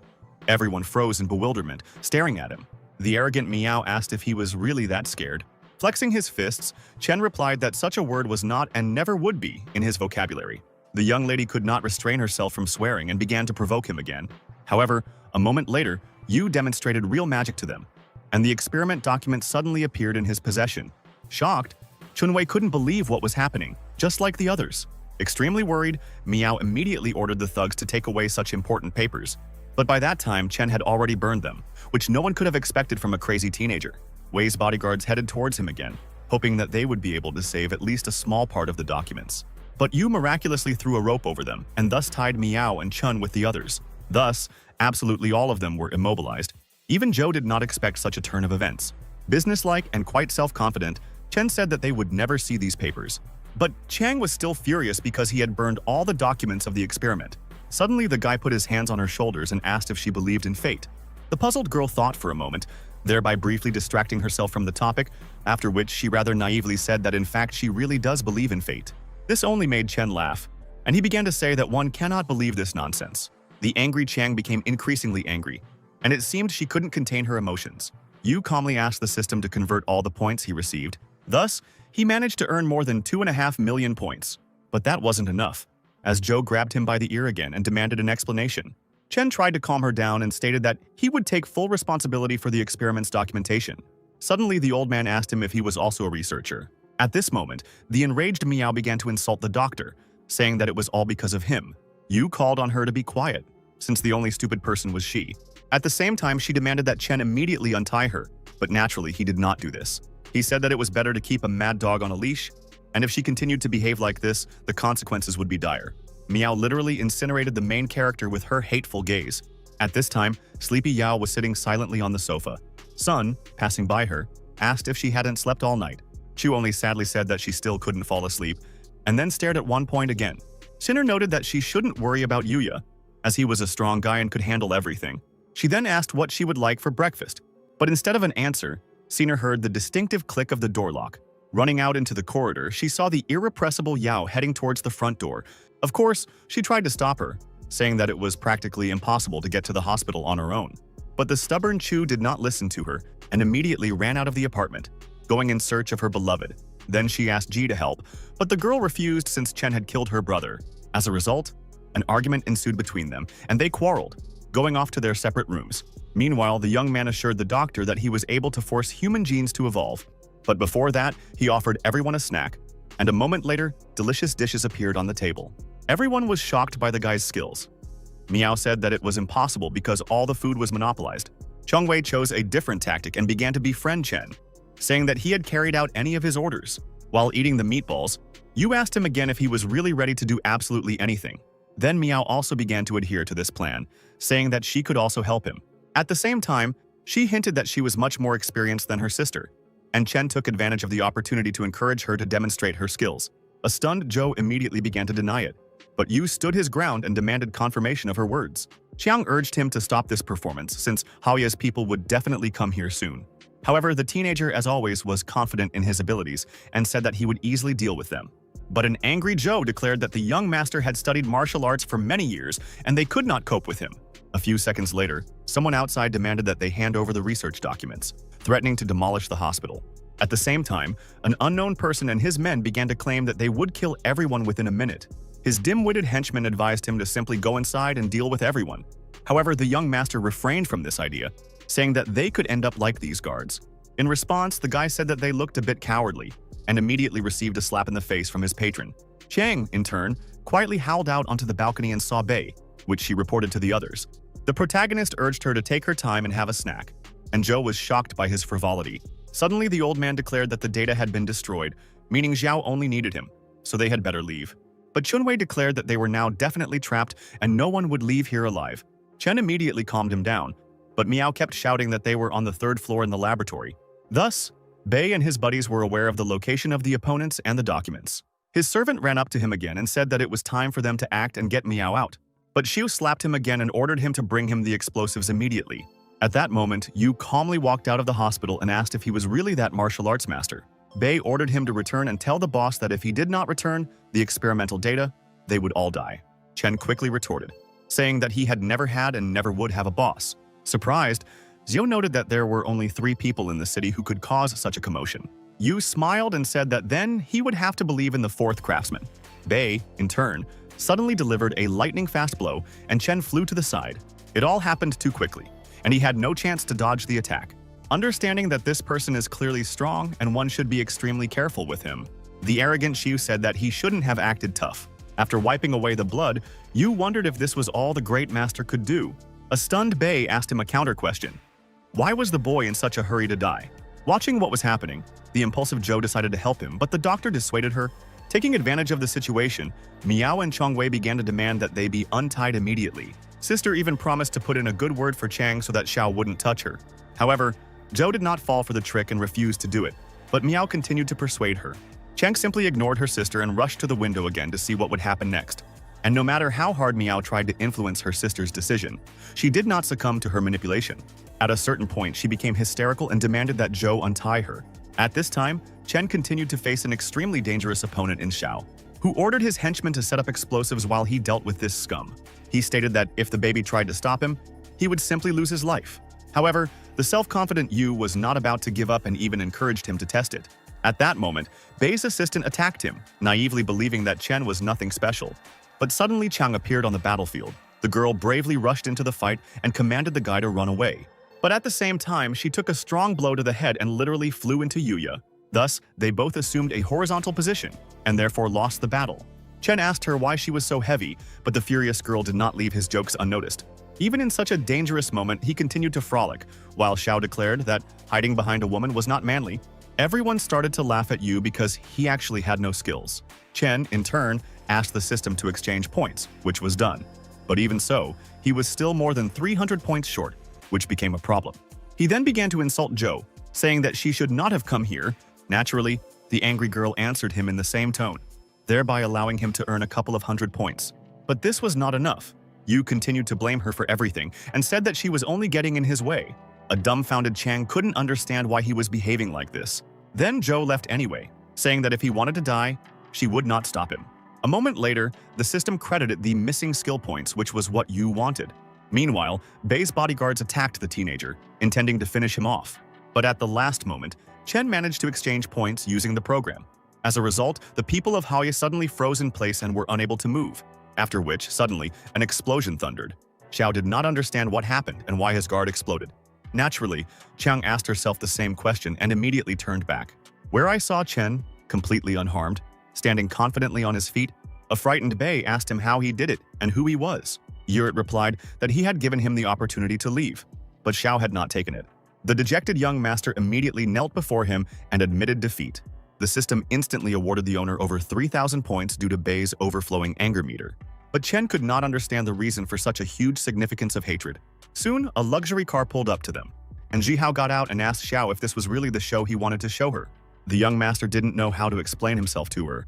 Everyone froze in bewilderment, staring at him. The arrogant Meow asked if he was really that scared. Flexing his fists, Chen replied that such a word was not and never would be in his vocabulary. The young lady could not restrain herself from swearing and began to provoke him again. However, a moment later, Yu demonstrated real magic to them, and the experiment document suddenly appeared in his possession. Shocked, Chunwei couldn't believe what was happening, just like the others. Extremely worried, Meow immediately ordered the thugs to take away such important papers. But by that time, Chen had already burned them, which no one could have expected from a crazy teenager. Wei's bodyguards headed towards him again, hoping that they would be able to save at least a small part of the documents. But Yu miraculously threw a rope over them and thus tied Meow and Chun with the others. Thus, absolutely all of them were immobilized. Even Zhou did not expect such a turn of events. Businesslike and quite self-confident, Chen said that they would never see these papers. But Chang was still furious because he had burned all the documents of the experiment. Suddenly, the guy put his hands on her shoulders and asked if she believed in fate. The puzzled girl thought for a moment, thereby briefly distracting herself from the topic, after which she rather naively said that in fact she really does believe in fate. This only made Chen laugh, and he began to say that one cannot believe this nonsense. The angry Chang became increasingly angry, and it seemed she couldn't contain her emotions. Yu calmly asked the system to convert all the points he received. Thus, he managed to earn more than 2.5 million points. But that wasn't enough, as Zhou grabbed him by the ear again and demanded an explanation. Chen tried to calm her down and stated that he would take full responsibility for the experiment's documentation. Suddenly, the old man asked him if he was also a researcher. At this moment, the enraged Meow began to insult the doctor, saying that it was all because of him. Yu called on her to be quiet, since the only stupid person was she. At the same time, she demanded that Chen immediately untie her, but naturally he did not do this. He said that it was better to keep a mad dog on a leash, and if she continued to behave like this, the consequences would be dire. Meow literally incinerated the main character with her hateful gaze. At this time, Sleepy Yao was sitting silently on the sofa. Sun, passing by her, asked if she hadn't slept all night. Chu only sadly said that she still couldn't fall asleep, and then stared at one point again. Sinner noted that she shouldn't worry about Yuya, as he was a strong guy and could handle everything. She then asked what she would like for breakfast, but instead of an answer, Sinner heard the distinctive click of the door lock. Running out into the corridor, she saw the irrepressible Yao heading towards the front door. Of course, she tried to stop her, saying that it was practically impossible to get to the hospital on her own. But the stubborn Chu did not listen to her and immediately ran out of the apartment, going in search of her beloved. Then she asked Ji to help, but the girl refused since Chen had killed her brother. As a result, an argument ensued between them, and they quarreled, going off to their separate rooms. Meanwhile, the young man assured the doctor that he was able to force human genes to evolve. But before that, he offered everyone a snack, and a moment later, delicious dishes appeared on the table. Everyone was shocked by the guy's skills. Miao said that it was impossible because all the food was monopolized. Chongwei chose a different tactic and began to befriend Chen, saying that he had carried out any of his orders. While eating the meatballs, Yu asked him again if he was really ready to do absolutely anything. Then Miao also began to adhere to this plan, saying that she could also help him. At the same time, she hinted that she was much more experienced than her sister, and Chen took advantage of the opportunity to encourage her to demonstrate her skills. A stunned Zhou immediately began to deny it, but Yu stood his ground and demanded confirmation of her words. Chiang urged him to stop this performance since Haoya's people would definitely come here soon. However, the teenager, as always, was confident in his abilities and said that he would easily deal with them. But an angry Zhou declared that the young master had studied martial arts for many years and they could not cope with him. A few seconds later, someone outside demanded that they hand over the research documents, threatening to demolish the hospital. At the same time, an unknown person and his men began to claim that they would kill everyone within a minute. His dim-witted henchman advised him to simply go inside and deal with everyone. However, the young master refrained from this idea, saying that they could end up like these guards. In response, the guy said that they looked a bit cowardly and immediately received a slap in the face from his patron. Chiang, in turn, quietly howled out onto the balcony and saw Bei, which she reported to the others. The protagonist urged her to take her time and have a snack, and Zhou was shocked by his frivolity. Suddenly, the old man declared that the data had been destroyed, meaning Zhao only needed him, so they had better leave. But Chunwei declared that they were now definitely trapped and no one would leave here alive. Chen immediately calmed him down, but Miao kept shouting that they were on the third floor in the laboratory. Thus, Bei and his buddies were aware of the location of the opponents and the documents. His servant ran up to him again and said that it was time for them to act and get Miao out. But Xiu slapped him again and ordered him to bring him the explosives immediately. At that moment, Yu calmly walked out of the hospital and asked if he was really that martial arts master. Bei ordered him to return and tell the boss that if he did not return the experimental data, they would all die. Chen quickly retorted, saying that he had never had and never would have a boss. Surprised, Xiu noted that there were only 3 people in the city who could cause such a commotion. Yu smiled and said that then he would have to believe in the 4th craftsman. Bei, in turn, suddenly delivered a lightning-fast blow and Chen flew to the side. It all happened too quickly, and he had no chance to dodge the attack. Understanding that this person is clearly strong and one should be extremely careful with him, the arrogant Xiu said that he shouldn't have acted tough. After wiping away the blood, Yu wondered if this was all the great master could do. A stunned Bei asked him a counter-question. Why was the boy in such a hurry to die? Watching what was happening, the impulsive Zhou decided to help him, but the doctor dissuaded her. Taking advantage of the situation, Miao and Chongwei began to demand that they be untied immediately. Sister even promised to put in a good word for Chang so that Xiao wouldn't touch her. However, Zhou did not fall for the trick and refused to do it, but Miao continued to persuade her. Chang simply ignored her sister and rushed to the window again to see what would happen next. And no matter how hard Miao tried to influence her sister's decision, she did not succumb to her manipulation. At a certain point, she became hysterical and demanded that Zhou untie her. At this time, Chen continued to face an extremely dangerous opponent in Xiao, who ordered his henchmen to set up explosives while he dealt with this scum. He stated that if the baby tried to stop him, he would simply lose his life. However, the self-confident Yu was not about to give up and even encouraged him to test it. At that moment, Bei's assistant attacked him, naively believing that Chen was nothing special. But suddenly Chang appeared on the battlefield. The girl bravely rushed into the fight and commanded the guy to run away. But at the same time, she took a strong blow to the head and literally flew into Yuya. Thus, they both assumed a horizontal position and therefore lost the battle. Chen asked her why she was so heavy, but the furious girl did not leave his jokes unnoticed. Even in such a dangerous moment, he continued to frolic, while Xiao declared that hiding behind a woman was not manly. Everyone started to laugh at Yu because he actually had no skills. Chen, in turn, asked the system to exchange points, which was done. But even so, he was still more than 300 points short, which became a problem. He then began to insult Zhou, saying that she should not have come here. Naturally, the angry girl answered him in the same tone, thereby allowing him to earn a couple of 100 points. But this was not enough. Yu continued to blame her for everything and said that she was only getting in his way. A dumbfounded Chang couldn't understand why he was behaving like this. Then Zhou left anyway, saying that if he wanted to die, she would not stop him. A moment later, the system credited the missing skill points, which was what Yu wanted. Meanwhile, Bei's bodyguards attacked the teenager, intending to finish him off. But at the last moment, Chen managed to exchange points using the program. As a result, the people of Haoye suddenly froze in place and were unable to move, after which, suddenly, an explosion thundered. Xiao did not understand what happened and why his guard exploded. Naturally, Chang asked herself the same question and immediately turned back. Where I saw Chen, completely unharmed, standing confidently on his feet, a frightened Bei asked him how he did it and who he was. Yurit replied that he had given him the opportunity to leave, but Xiao had not taken it. The dejected young master immediately knelt before him and admitted defeat. The system instantly awarded the owner over 3,000 points due to Bei's overflowing anger meter. But Chen could not understand the reason for such a huge significance of hatred. Soon, a luxury car pulled up to them, and Jihao got out and asked Xiao if this was really the show he wanted to show her. The young master didn't know how to explain himself to her,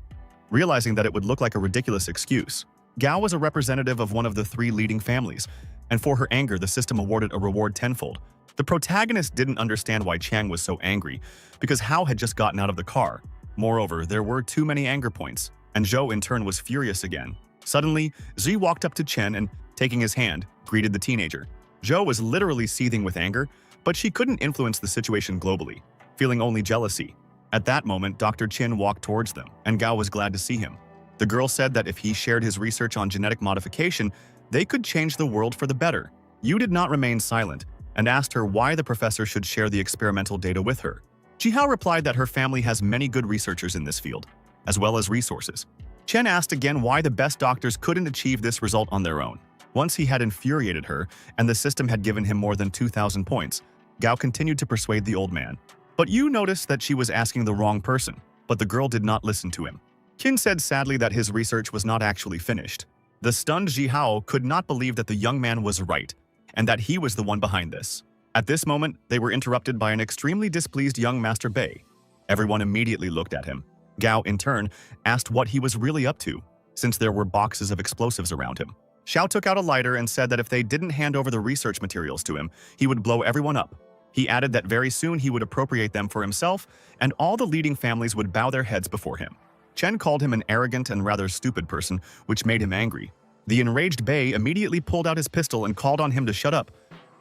realizing that it would look like a ridiculous excuse. Gao was a representative of one of the 3 leading families, and for her anger, the system awarded a reward tenfold. The protagonist didn't understand why Chang was so angry, because Hao had just gotten out of the car. Moreover, there were too many anger points, and Zhou in turn was furious again. Suddenly, Zi walked up to Chen and, taking his hand, greeted the teenager. Zhou was literally seething with anger, but she couldn't influence the situation globally, feeling only jealousy. At that moment, Dr. Qin walked towards them, and Gao was glad to see him. The girl said that if he shared his research on genetic modification, they could change the world for the better. Yu did not remain silent, and asked her why the professor should share the experimental data with her. Jihao replied that her family has many good researchers in this field, as well as resources. Chen asked again why the best doctors couldn't achieve this result on their own. Once he had infuriated her, and the system had given him more than 2,000 points, Gao continued to persuade the old man. But Yu noticed that she was asking the wrong person, but the girl did not listen to him. Qin said sadly that his research was not actually finished. The stunned Jihao could not believe that the young man was right, and that he was the one behind this. At this moment, they were interrupted by an extremely displeased young Master Bei. Everyone immediately looked at him. Gao, in turn, asked what he was really up to, since there were boxes of explosives around him. Xiao took out a lighter and said that if they didn't hand over the research materials to him, he would blow everyone up. He added that very soon he would appropriate them for himself, and all the leading families would bow their heads before him. Chen called him an arrogant and rather stupid person, which made him angry. The enraged Bei immediately pulled out his pistol and called on him to shut up,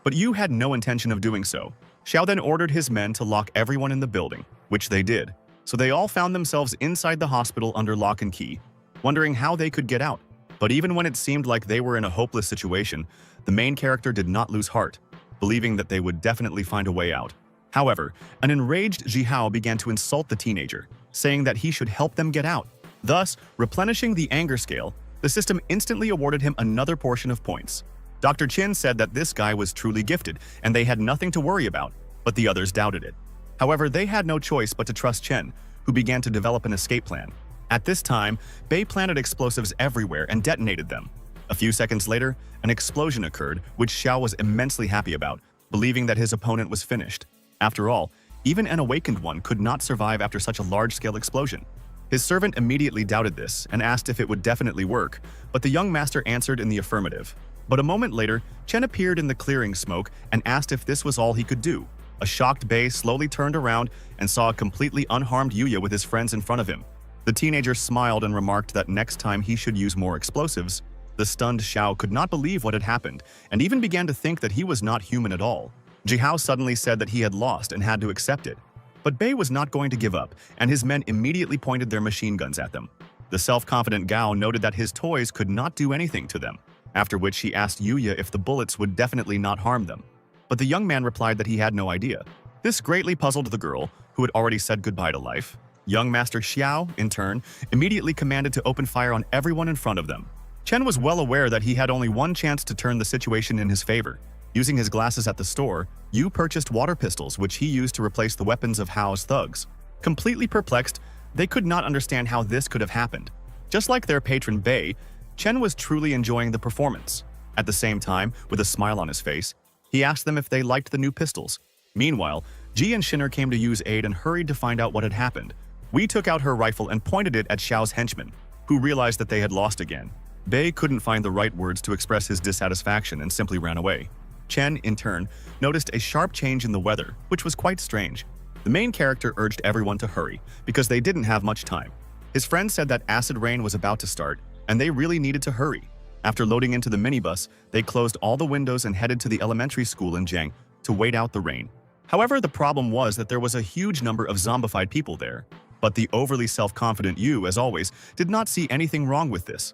but Yu had no intention of doing so. Xiao then ordered his men to lock everyone in the building, which they did. So they all found themselves inside the hospital under lock and key, wondering how they could get out. But even when it seemed like they were in a hopeless situation, the main character did not lose heart, believing that they would definitely find a way out. However, an enraged Jihao began to insult the teenager, saying that he should help them get out. Thus, replenishing the anger scale, the system instantly awarded him another portion of points. Dr. Qin said that this guy was truly gifted, and they had nothing to worry about, but the others doubted it. However, they had no choice but to trust Chen, who began to develop an escape plan. At this time, Bei planted explosives everywhere and detonated them. A few seconds later, an explosion occurred, which Xiao was immensely happy about, believing that his opponent was finished. After all, even an awakened one could not survive after such a large-scale explosion. His servant immediately doubted this and asked if it would definitely work, but the young master answered in the affirmative. But a moment later, Chen appeared in the clearing smoke and asked if this was all he could do. A shocked Bei slowly turned around and saw a completely unharmed Yuya with his friends in front of him. The teenager smiled and remarked that next time he should use more explosives. The stunned Xiao could not believe what had happened and even began to think that he was not human at all. Jihao suddenly said that he had lost and had to accept it. But Bei was not going to give up, and his men immediately pointed their machine guns at them. The self-confident Gao noted that his toys could not do anything to them, after which he asked Yuya if the bullets would definitely not harm them. But the young man replied that he had no idea. This greatly puzzled the girl, who had already said goodbye to life. Young Master Xiao, in turn, immediately commanded to open fire on everyone in front of them. Chen was well aware that he had only one chance to turn the situation in his favor. Using his glasses at the store, Yu purchased water pistols which he used to replace the weapons of Hao's thugs. Completely perplexed, they could not understand how this could have happened. Just like their patron Bei, Chen was truly enjoying the performance. At the same time, with a smile on his face, he asked them if they liked the new pistols. Meanwhile, Ji and Shinner came to use aid and hurried to find out what had happened. Wei took out her rifle and pointed it at Xiao's henchmen, who realized that they had lost again. Bei couldn't find the right words to express his dissatisfaction and simply ran away. Chen, in turn, noticed a sharp change in the weather, which was quite strange. The main character urged everyone to hurry, because they didn't have much time. His friend said that acid rain was about to start, and they really needed to hurry. After loading into the minibus, they closed all the windows and headed to the elementary school in Jiang to wait out the rain. However, the problem was that there was a huge number of zombified people there. But the overly self-confident Yu, as always, did not see anything wrong with this.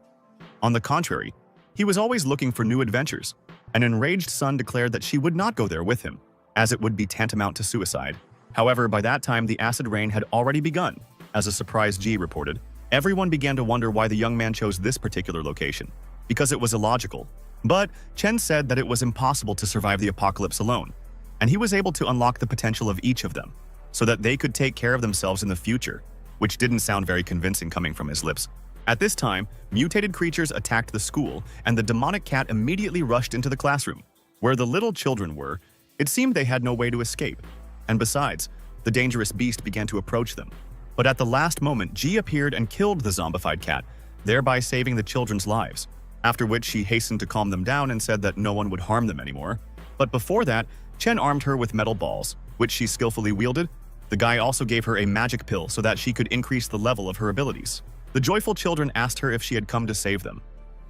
On the contrary, he was always looking for new adventures. An enraged Sun declared that she would not go there with him, as it would be tantamount to suicide. However, by that time, the acid rain had already begun. As a surprised Ji reported, everyone began to wonder why the young man chose this particular location, because it was illogical. But Chen said that it was impossible to survive the apocalypse alone, and he was able to unlock the potential of each of them, so that they could take care of themselves in the future, which didn't sound very convincing coming from his lips. At this time, mutated creatures attacked the school, and the demonic cat immediately rushed into the classroom. Where the little children were, it seemed they had no way to escape. And besides, the dangerous beast began to approach them. But at the last moment, Ji appeared and killed the zombified cat, thereby saving the children's lives. After which she hastened to calm them down and said that no one would harm them anymore. But before that, Chen armed her with metal balls, which she skillfully wielded. The guy also gave her a magic pill so that she could increase the level of her abilities. The joyful children asked her if she had come to save them.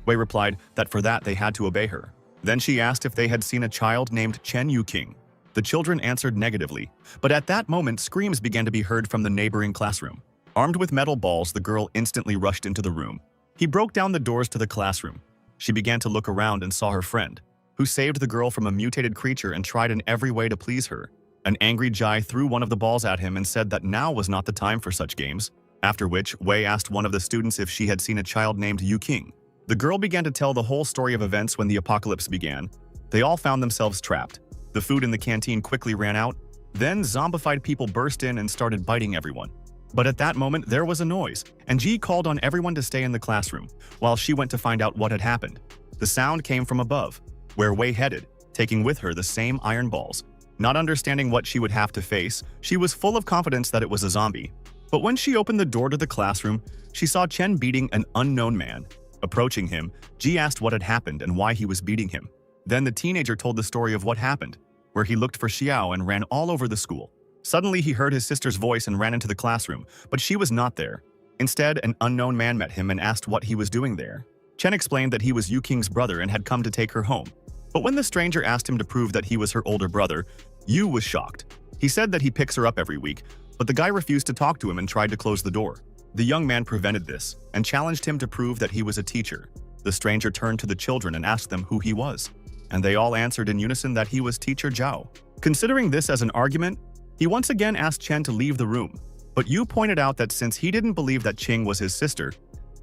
Wei replied that for that they had to obey her. Then she asked if they had seen a child named Chen Yuqing. The children answered negatively, but at that moment screams began to be heard from the neighboring classroom. Armed with metal balls, the girl instantly rushed into the room. He broke down the doors to the classroom. She began to look around and saw her friend, who saved the girl from a mutated creature and tried in every way to please her. An angry Jai threw one of the balls at him and said that now was not the time for such games, after which Wei asked one of the students if she had seen a child named Yu King. The girl began to tell the whole story of events when the apocalypse began. They all found themselves trapped. The food in the canteen quickly ran out. Then zombified people burst in and started biting everyone. But at that moment, there was a noise, and Ji called on everyone to stay in the classroom, while she went to find out what had happened. The sound came from above, where Wei headed, taking with her the same iron balls. Not understanding what she would have to face, she was full of confidence that it was a zombie. But when she opened the door to the classroom, she saw Chen beating an unknown man. Approaching him, Ji asked what had happened and why he was beating him. Then the teenager told the story of what happened, where he looked for Xiao and ran all over the school. Suddenly, he heard his sister's voice and ran into the classroom, but she was not there. Instead, an unknown man met him and asked what he was doing there. Chen explained that he was Yu Qing's brother and had come to take her home. But when the stranger asked him to prove that he was her older brother, Yu was shocked. He said that he picks her up every week, but the guy refused to talk to him and tried to close the door. The young man prevented this and challenged him to prove that he was a teacher. The stranger turned to the children and asked them who he was, and they all answered in unison that he was Teacher Zhao. Considering this as an argument, he once again asked Chen to leave the room, but Yu pointed out that since he didn't believe that Qing was his sister,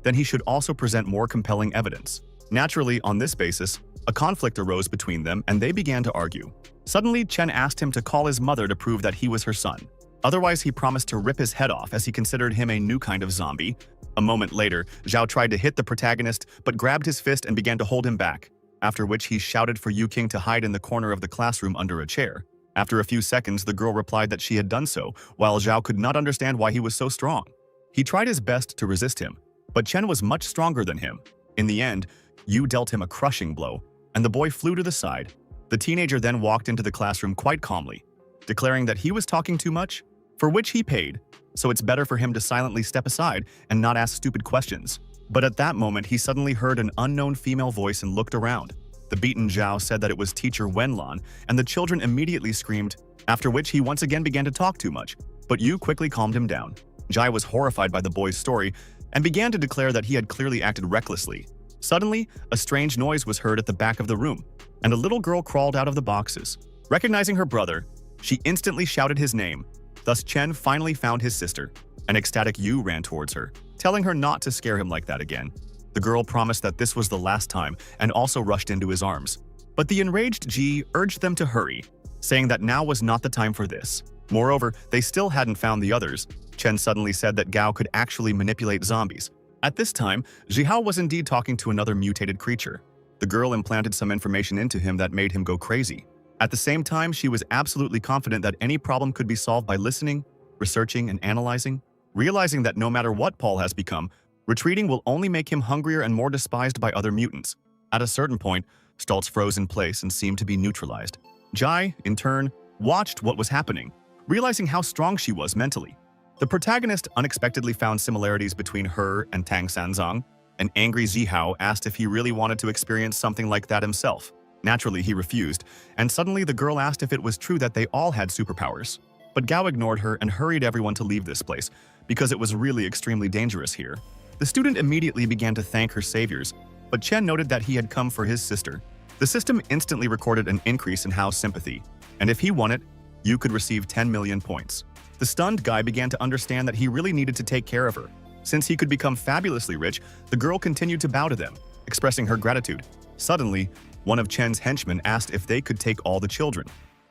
then he should also present more compelling evidence. Naturally, on this basis, a conflict arose between them and they began to argue. Suddenly, Chen asked him to call his mother to prove that he was her son. Otherwise, he promised to rip his head off as he considered him a new kind of zombie. A moment later, Zhao tried to hit the protagonist but grabbed his fist and began to hold him back, after which he shouted for Yu Qing to hide in the corner of the classroom under a chair. After a few seconds, the girl replied that she had done so, while Zhao could not understand why he was so strong. He tried his best to resist him, but Chen was much stronger than him. In the end, Yu dealt him a crushing blow, and the boy flew to the side. The teenager then walked into the classroom quite calmly, declaring that he was talking too much, for which he paid, so it's better for him to silently step aside and not ask stupid questions. But at that moment, he suddenly heard an unknown female voice and looked around. The beaten Zhao said that it was teacher Wenlan, and the children immediately screamed, after which he once again began to talk too much, but Yu quickly calmed him down. Jai was horrified by the boy's story and began to declare that he had clearly acted recklessly. Suddenly, a strange noise was heard at the back of the room, and a little girl crawled out of the boxes. Recognizing her brother, she instantly shouted his name. Thus, Chen finally found his sister. An ecstatic Yu ran towards her, telling her not to scare him like that again. The girl promised that this was the last time and also rushed into his arms. But the enraged Ji urged them to hurry, saying that now was not the time for this. Moreover, they still hadn't found the others. Chen suddenly said that Gao could actually manipulate zombies. At this time, Zhihao was indeed talking to another mutated creature. The girl implanted some information into him that made him go crazy. At the same time, she was absolutely confident that any problem could be solved by listening, researching, and analyzing, realizing that no matter what Paul has become, retreating will only make him hungrier and more despised by other mutants. At a certain point, Stultz froze in place and seemed to be neutralized. Jai, in turn, watched what was happening, realizing how strong she was mentally. The protagonist unexpectedly found similarities between her and Tang Sanzang. An angry Zihao asked if he really wanted to experience something like that himself. Naturally, he refused, and suddenly the girl asked if it was true that they all had superpowers. But Gao ignored her and hurried everyone to leave this place, because it was really extremely dangerous here. The student immediately began to thank her saviors, but Chen noted that he had come for his sister. The system instantly recorded an increase in Hao's sympathy, and if he won it, you could receive 10 million points. The stunned guy began to understand that he really needed to take care of her. Since he could become fabulously rich, the girl continued to bow to them, expressing her gratitude. Suddenly, one of Chen's henchmen asked if they could take all the children.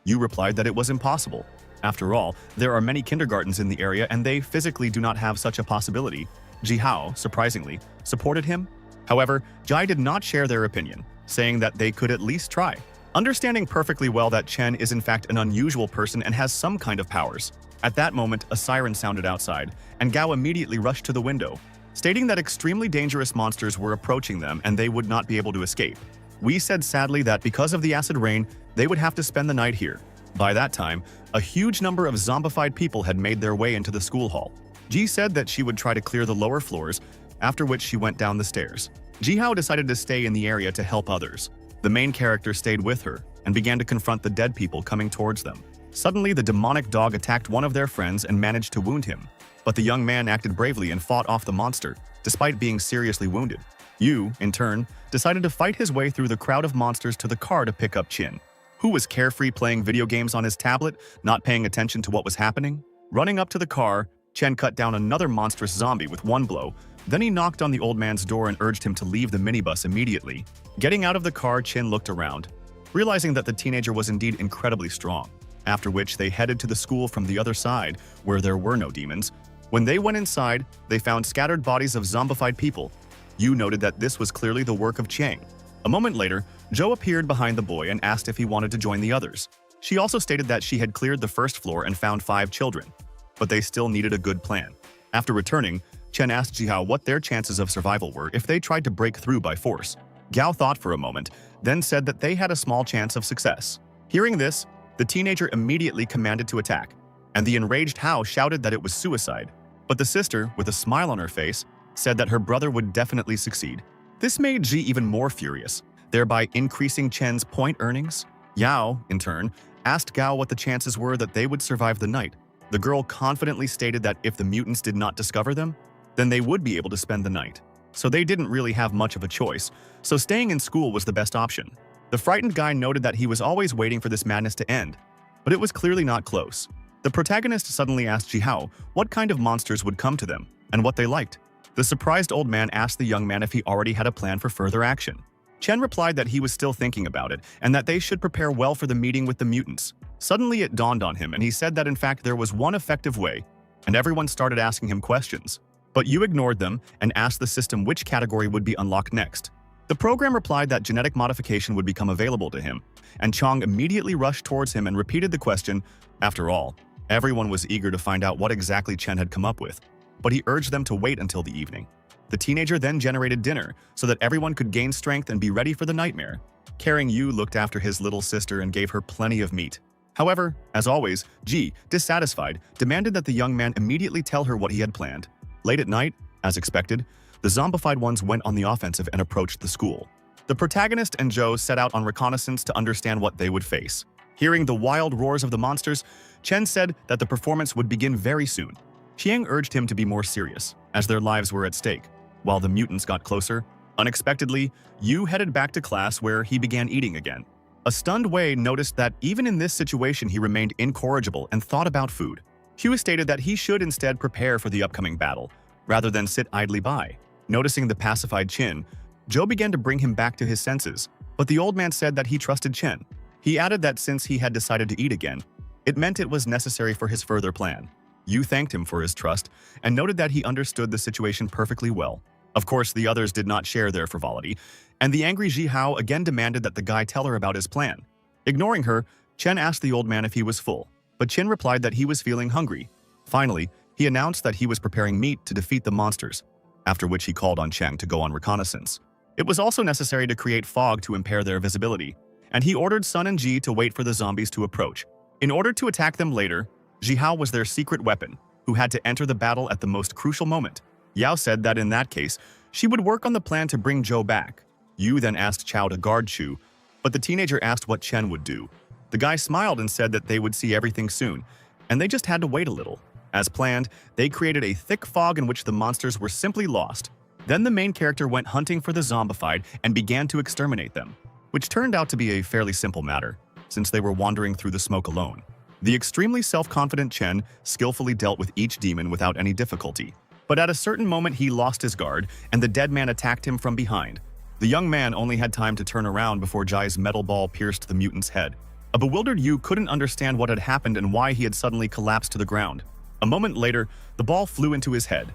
Yu replied that it was impossible. After all, there are many kindergartens in the area and they physically do not have such a possibility. Jihao, surprisingly, supported him. However, Jai did not share their opinion, saying that they could at least try. Understanding perfectly well that Chen is in fact an unusual person and has some kind of powers. At that moment, a siren sounded outside, and Gao immediately rushed to the window, stating that extremely dangerous monsters were approaching them and they would not be able to escape. We said sadly that because of the acid rain, they would have to spend the night here. By that time, a huge number of zombified people had made their way into the school hall. Ji said that she would try to clear the lower floors, after which she went down the stairs. Jihao decided to stay in the area to help others. The main character stayed with her and began to confront the dead people coming towards them. Suddenly, the demonic dog attacked one of their friends and managed to wound him. But the young man acted bravely and fought off the monster, despite being seriously wounded. Yu, in turn, decided to fight his way through the crowd of monsters to the car to pick up Qin, who was carefree playing video games on his tablet, not paying attention to what was happening. Running up to the car, Chen cut down another monstrous zombie with one blow. Then he knocked on the old man's door and urged him to leave the minibus immediately. Getting out of the car, Chen looked around, realizing that the teenager was indeed incredibly strong, after which they headed to the school from the other side, where there were no demons. When they went inside, they found scattered bodies of zombified people. Yu noted that this was clearly the work of Chang. A moment later, Zhou appeared behind the boy and asked if he wanted to join the others. She also stated that she had cleared the first floor and found 5 children, but they still needed a good plan. After returning, Chen asked Jihao what their chances of survival were if they tried to break through by force. Gao thought for a moment, then said that they had a small chance of success. Hearing this, the teenager immediately commanded to attack, and the enraged Hao shouted that it was suicide. But the sister, with a smile on her face, said that her brother would definitely succeed. This made Ji even more furious, thereby increasing Chen's point earnings. Yao, in turn, asked Gao what the chances were that they would survive the night. The girl confidently stated that if the mutants did not discover them, then they would be able to spend the night. So they didn't really have much of a choice, so staying in school was the best option. The frightened guy noted that he was always waiting for this madness to end, but it was clearly not close. The protagonist suddenly asked Jihao what kind of monsters would come to them and what they liked. The surprised old man asked the young man if he already had a plan for further action. Chen replied that he was still thinking about it and that they should prepare well for the meeting with the mutants. Suddenly it dawned on him and he said that in fact there was one effective way, and everyone started asking him questions. But Yu ignored them and asked the system which category would be unlocked next. The program replied that genetic modification would become available to him, and Chong immediately rushed towards him and repeated the question. After all, everyone was eager to find out what exactly Chen had come up with, but he urged them to wait until the evening. The teenager then generated dinner so that everyone could gain strength and be ready for the nightmare. Caring Yu looked after his little sister and gave her plenty of meat. However, as always, Ji, dissatisfied, demanded that the young man immediately tell her what he had planned. Late at night, as expected, the zombified ones went on the offensive and approached the school. The protagonist and Zhou set out on reconnaissance to understand what they would face. Hearing the wild roars of the monsters, Chen said that the performance would begin very soon. Qiang urged him to be more serious, as their lives were at stake. While the mutants got closer, unexpectedly, Yu headed back to class where he began eating again. A stunned Wei noticed that even in this situation he remained incorrigible and thought about food. Hugh stated that he should instead prepare for the upcoming battle, rather than sit idly by. Noticing the pacified Qin, Zhou began to bring him back to his senses, but the old man said that he trusted Chen. He added that since he had decided to eat again, it meant it was necessary for his further plan. Yu thanked him for his trust and noted that he understood the situation perfectly well. Of course, the others did not share their frivolity, and the angry Ji Hao again demanded that the guy tell her about his plan. Ignoring her, Chen asked the old man if he was full, but Chen replied that he was feeling hungry. Finally, he announced that he was preparing meat to defeat the monsters, after which he called on Cheng to go on reconnaissance. It was also necessary to create fog to impair their visibility, and he ordered Sun and Ji to wait for the zombies to approach. In order to attack them later, Jihao was their secret weapon, who had to enter the battle at the most crucial moment. Yao said that in that case, she would work on the plan to bring Zhou back. Yu then asked Chao to guard Chu, but the teenager asked what Chen would do. The guy smiled and said that they would see everything soon, and they just had to wait a little. As planned, they created a thick fog in which the monsters were simply lost. Then the main character went hunting for the zombified and began to exterminate them, which turned out to be a fairly simple matter, since they were wandering through the smoke alone. The extremely self-confident Chen skillfully dealt with each demon without any difficulty. But at a certain moment he lost his guard, and the dead man attacked him from behind. The young man only had time to turn around before Jai's metal ball pierced the mutant's head. A bewildered Yu couldn't understand what had happened and why he had suddenly collapsed to the ground. A moment later, the ball flew into his head.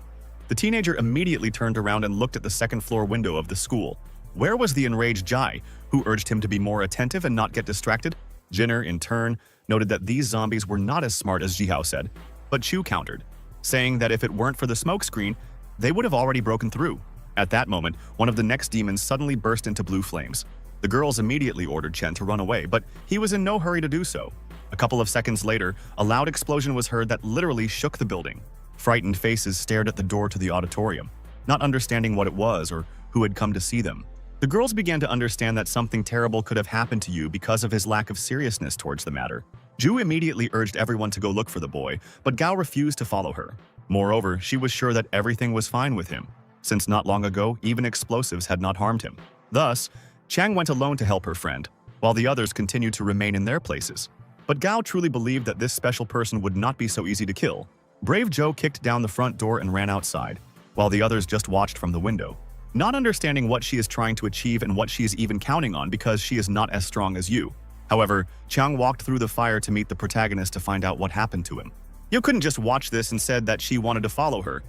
The teenager immediately turned around and looked at the second-floor window of the school. Where was the enraged Jai, who urged him to be more attentive and not get distracted? Jinner, in turn, noted that these zombies were not as smart as Jihao said, but Chu countered, saying that if it weren't for the smoke screen, they would have already broken through. At that moment, one of the next demons suddenly burst into blue flames. The girls immediately ordered Chen to run away, but he was in no hurry to do so. A couple of seconds later, a loud explosion was heard that literally shook the building. Frightened faces stared at the door to the auditorium, not understanding what it was or who had come to see them. The girls began to understand that something terrible could have happened to Yu because of his lack of seriousness towards the matter. Ju immediately urged everyone to go look for the boy, but Gao refused to follow her. Moreover, she was sure that everything was fine with him, since not long ago, even explosives had not harmed him. Thus, Chang went alone to help her friend, while the others continued to remain in their places. But Gao truly believed that this special person would not be so easy to kill. Brave Zhou kicked down the front door and ran outside, while the others just watched from the window, not understanding what she is trying to achieve and what she is even counting on because she is not as strong as Yu. However, Chang walked through the fire to meet the protagonist to find out what happened to him. Yu couldn't just watch this and said that she wanted to follow her,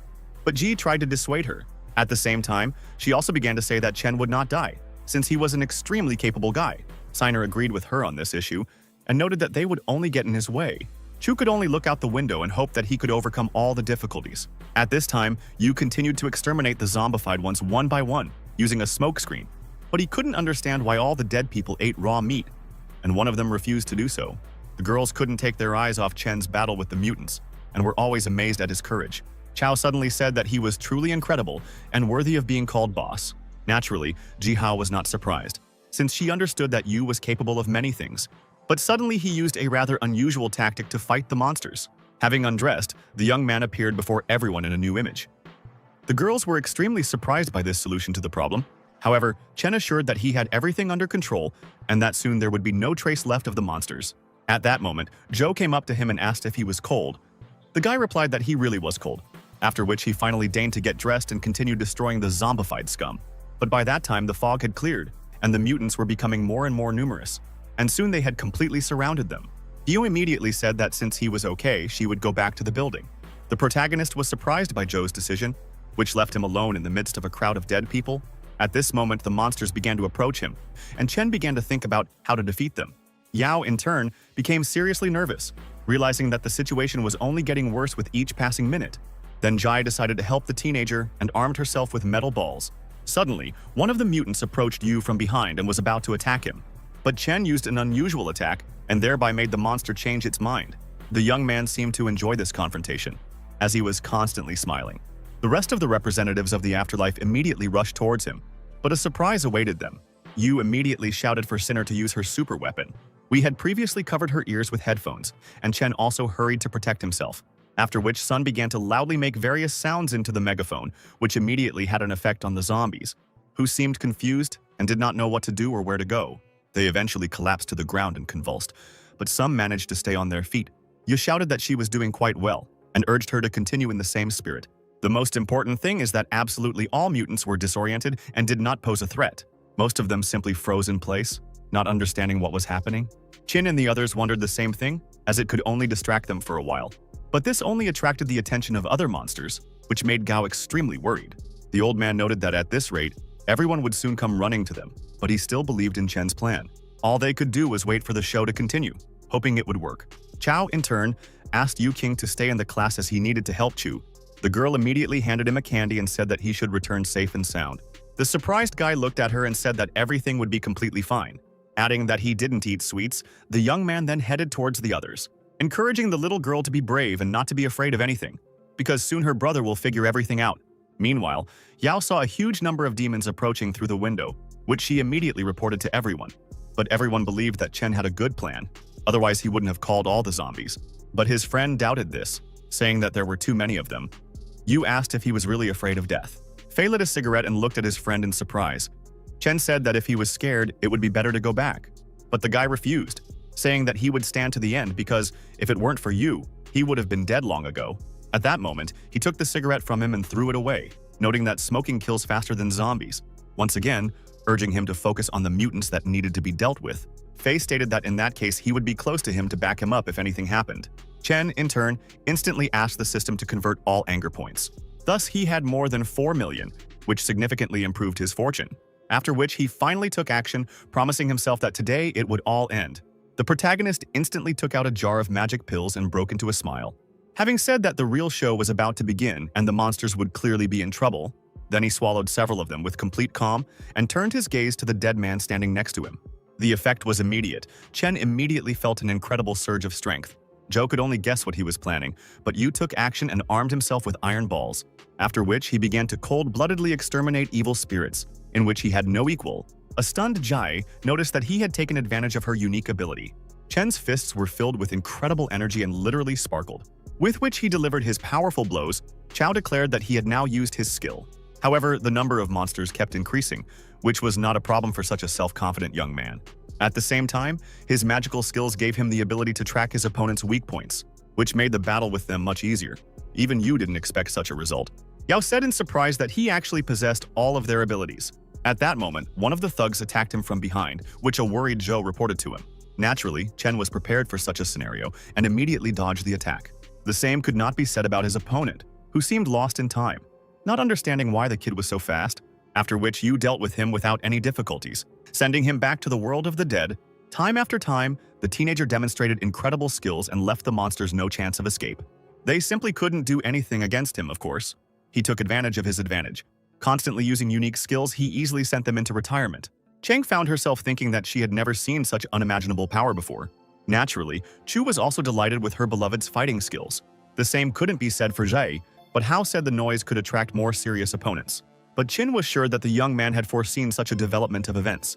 but Ji tried to dissuade her. At the same time, she also began to say that Chen would not die, since he was an extremely capable guy. Siner agreed with her on this issue, and noted that they would only get in his way. Chu could only look out the window and hope that he could overcome all the difficulties. At this time, Yu continued to exterminate the zombified ones one by one, using a smoke screen. But he couldn't understand why all the dead people ate raw meat, and one of them refused to do so. The girls couldn't take their eyes off Chen's battle with the mutants, and were always amazed at his courage. Chao suddenly said that he was truly incredible and worthy of being called boss. Naturally, Jihao was not surprised, since she understood that Yu was capable of many things. But suddenly he used a rather unusual tactic to fight the monsters. Having undressed, the young man appeared before everyone in a new image. The girls were extremely surprised by this solution to the problem. However, Chen assured that he had everything under control and that soon there would be no trace left of the monsters. At that moment, Zhou came up to him and asked if he was cold. The guy replied that he really was cold, after which he finally deigned to get dressed and continued destroying the zombified scum. But by that time, the fog had cleared, and the mutants were becoming more and more numerous, and soon they had completely surrounded them. Yu immediately said that since he was okay, she would go back to the building. The protagonist was surprised by Zhou's decision, which left him alone in the midst of a crowd of dead people. At this moment, the monsters began to approach him, and Chen began to think about how to defeat them. Yao, in turn, became seriously nervous, realizing that the situation was only getting worse with each passing minute. Then Jai decided to help the teenager and armed herself with metal balls. Suddenly, one of the mutants approached Yu from behind and was about to attack him. But Chen used an unusual attack and thereby made the monster change its mind. The young man seemed to enjoy this confrontation, as he was constantly smiling. The rest of the representatives of the afterlife immediately rushed towards him, but a surprise awaited them. Yu immediately shouted for Sinner to use her super weapon. We had previously covered her ears with headphones, and Chen also hurried to protect himself, after which Sun began to loudly make various sounds into the megaphone, which immediately had an effect on the zombies, who seemed confused and did not know what to do or where to go. They eventually collapsed to the ground and convulsed, but some managed to stay on their feet. Yu shouted that she was doing quite well, and urged her to continue in the same spirit. The most important thing is that absolutely all mutants were disoriented and did not pose a threat. Most of them simply froze in place, not understanding what was happening. Qin and the others wondered the same thing, as it could only distract them for a while. But this only attracted the attention of other monsters, which made Gao extremely worried. The old man noted that at this rate, everyone would soon come running to them, but he still believed in Chen's plan. All they could do was wait for the show to continue, hoping it would work. Chow, in turn, asked Yu King to stay in the class as he needed to help Chu. The girl immediately handed him a candy and said that he should return safe and sound. The surprised guy looked at her and said that everything would be completely fine. Adding that he didn't eat sweets, the young man then headed towards the others, encouraging the little girl to be brave and not to be afraid of anything, because soon her brother will figure everything out. Meanwhile, Yao saw a huge number of demons approaching through the window, which she immediately reported to everyone. But everyone believed that Chen had a good plan, otherwise he wouldn't have called all the zombies. But his friend doubted this, saying that there were too many of them. Yu asked if he was really afraid of death. Fei lit a cigarette and looked at his friend in surprise. Chen said that if he was scared, it would be better to go back. But the guy refused, saying that he would stand to the end because if it weren't for Yu, he would have been dead long ago. At that moment, he took the cigarette from him and threw it away, noting that smoking kills faster than zombies. Once again, urging him to focus on the mutants that needed to be dealt with. Fei stated that in that case he would be close to him to back him up if anything happened. Chen, in turn, instantly asked the system to convert all anger points. Thus, he had more than 4 million, which significantly improved his fortune. After which he finally took action, promising himself that today it would all end. The protagonist instantly took out a jar of magic pills and broke into a smile. Having said that the real show was about to begin and the monsters would clearly be in trouble, then he swallowed several of them with complete calm and turned his gaze to the dead man standing next to him. The effect was immediate. Chen immediately felt an incredible surge of strength. Zhou could only guess what he was planning, but Yu took action and armed himself with iron balls, after which he began to cold-bloodedly exterminate evil spirits, in which he had no equal. A stunned Jai noticed that he had taken advantage of her unique ability. Chen's fists were filled with incredible energy and literally sparkled, with which he delivered his powerful blows. Chow declared that he had now used his skill. However, the number of monsters kept increasing, which was not a problem for such a self-confident young man. At the same time, his magical skills gave him the ability to track his opponent's weak points, which made the battle with them much easier. Even Yu didn't expect such a result. Yao said in surprise that he actually possessed all of their abilities. At that moment, one of the thugs attacked him from behind, which a worried Zhou reported to him. Naturally, Chen was prepared for such a scenario and immediately dodged the attack. The same could not be said about his opponent, who seemed lost in time, not understanding why the kid was so fast, after which Yu dealt with him without any difficulties, sending him back to the world of the dead. Time after time, the teenager demonstrated incredible skills and left the monsters no chance of escape. They simply couldn't do anything against him, of course. He took advantage of his advantage. Constantly using unique skills, he easily sent them into retirement. Cheng found herself thinking that she had never seen such unimaginable power before. Naturally, Chu was also delighted with her beloved's fighting skills. The same couldn't be said for Zhai, but Hao said the noise could attract more serious opponents. But Qin was sure that the young man had foreseen such a development of events.